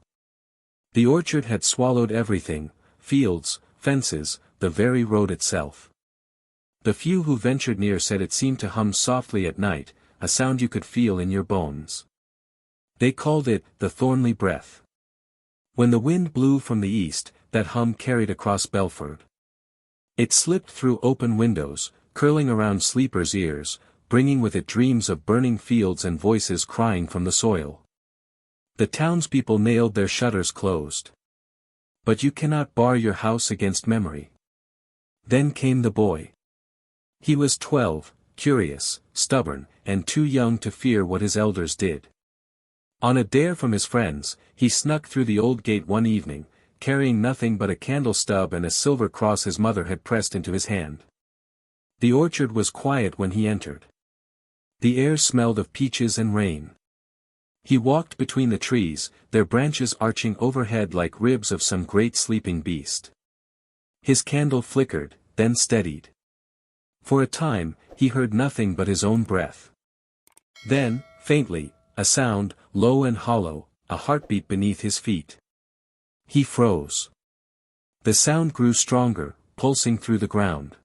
The orchard had swallowed everything, fields, fences, the very road itself. The few who ventured near said it seemed to hum softly at night, a sound you could feel in your bones. They called it the Thornley breath. When the wind blew from the east, that hum carried across Belford. It slipped through open windows, curling around sleepers' ears, bringing with it dreams of burning fields and voices crying from the soil. The townspeople nailed their shutters closed. But you cannot bar your house against memory. Then came the boy. He was 12, curious, stubborn, and too young to fear what his elders did. On a dare from his friends, he snuck through the old gate one evening, carrying nothing but a candle stub and a silver cross his mother had pressed into his hand. The orchard was quiet when he entered. The air smelled of peaches and rain. He walked between the trees, their branches arching overhead like ribs of some great sleeping beast. His candle flickered, then steadied. For a time, he heard nothing but his own breath. Then, faintly, a sound, low and hollow, a heartbeat beneath his feet. He froze. The sound grew stronger, pulsing through the ground.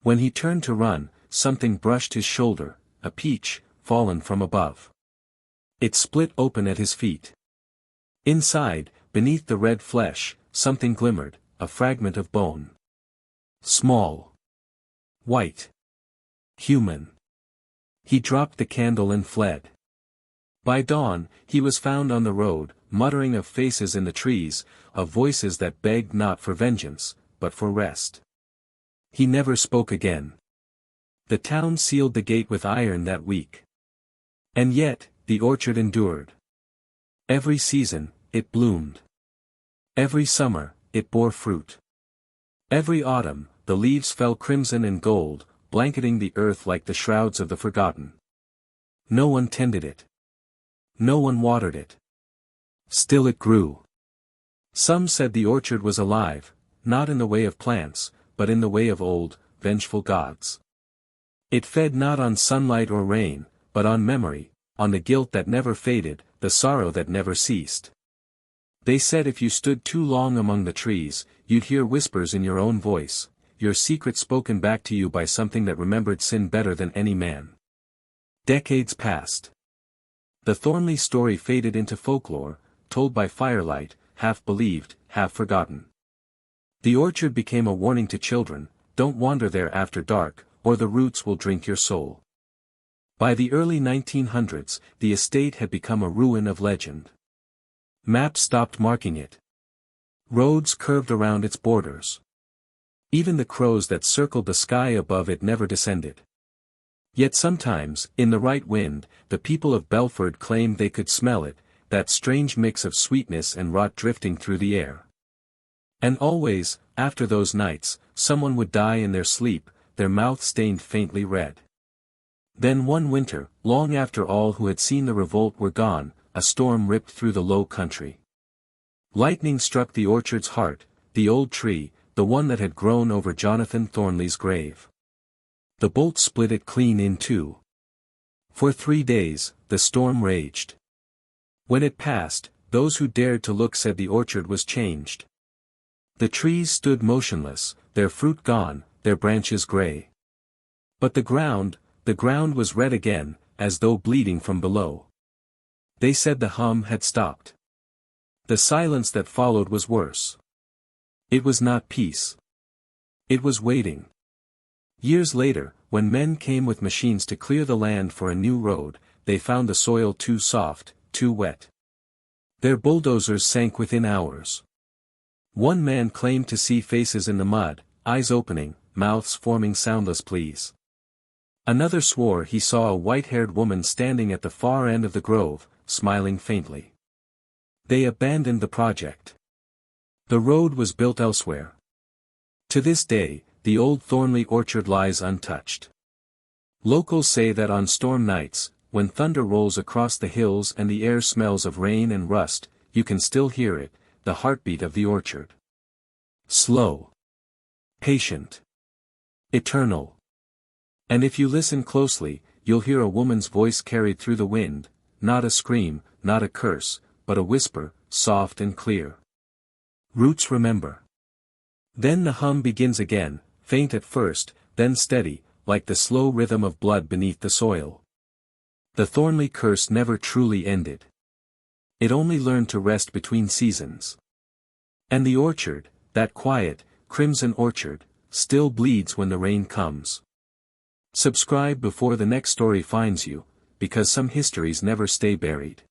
When he turned to run, something brushed his shoulder, a peach, fallen from above. It split open at his feet. Inside, beneath the red flesh, something glimmered, a fragment of bone. Small. White. Human. He dropped the candle and fled. By dawn, he was found on the road, muttering of faces in the trees, of voices that begged not for vengeance, but for rest. He never spoke again. The town sealed the gate with iron that week. And yet, the orchard endured. Every season, it bloomed. Every summer, it bore fruit. Every autumn, the leaves fell crimson and gold, blanketing the earth like the shrouds of the forgotten. No one tended it. No one watered it. Still it grew. Some said the orchard was alive, not in the way of plants, but in the way of old, vengeful gods. It fed not on sunlight or rain, but on memory, on the guilt that never faded, the sorrow that never ceased. They said if you stood too long among the trees, you'd hear whispers in your own voice, your secret spoken back to you by something that remembered sin better than any man. Decades passed. The Thornley story faded into folklore, told by firelight, half believed, half forgotten. The orchard became a warning to children, don't wander there after dark, or the roots will drink your soul. By the early 1900s, the estate had become a ruin of legend. Maps stopped marking it. Roads curved around its borders. Even the crows that circled the sky above it never descended. Yet sometimes, in the right wind, the people of Belford claimed they could smell it, that strange mix of sweetness and rot drifting through the air. And always, after those nights, someone would die in their sleep, their mouth stained faintly red. Then one winter, long after all who had seen the revolt were gone, a storm ripped through the low country. Lightning struck the orchard's heart, the old tree, the one that had grown over Jonathan Thornley's grave. The bolt split it clean in two. For 3 days, the storm raged. When it passed, those who dared to look said the orchard was changed. The trees stood motionless, their fruit gone, their branches gray. But the ground was red again, as though bleeding from below. They said the hum had stopped. The silence that followed was worse. It was not peace. It was waiting. Years later, when men came with machines to clear the land for a new road, they found the soil too soft, too wet. Their bulldozers sank within hours. One man claimed to see faces in the mud, eyes opening, mouths forming soundless pleas. Another swore he saw a white-haired woman standing at the far end of the grove, smiling faintly. They abandoned the project. The road was built elsewhere. To this day, the old Thornley orchard lies untouched. Locals say that on storm nights, when thunder rolls across the hills and the air smells of rain and rust, you can still hear it, the heartbeat of the orchard. Slow. Patient. Eternal. And if you listen closely, you'll hear a woman's voice carried through the wind, not a scream, not a curse, but a whisper, soft and clear. Roots remember. Then the hum begins again, faint at first, then steady, like the slow rhythm of blood beneath the soil. The Thornley curse never truly ended. It only learned to rest between seasons. And the orchard, that quiet, crimson orchard, still bleeds when the rain comes. Subscribe before the next story finds you, because some histories never stay buried.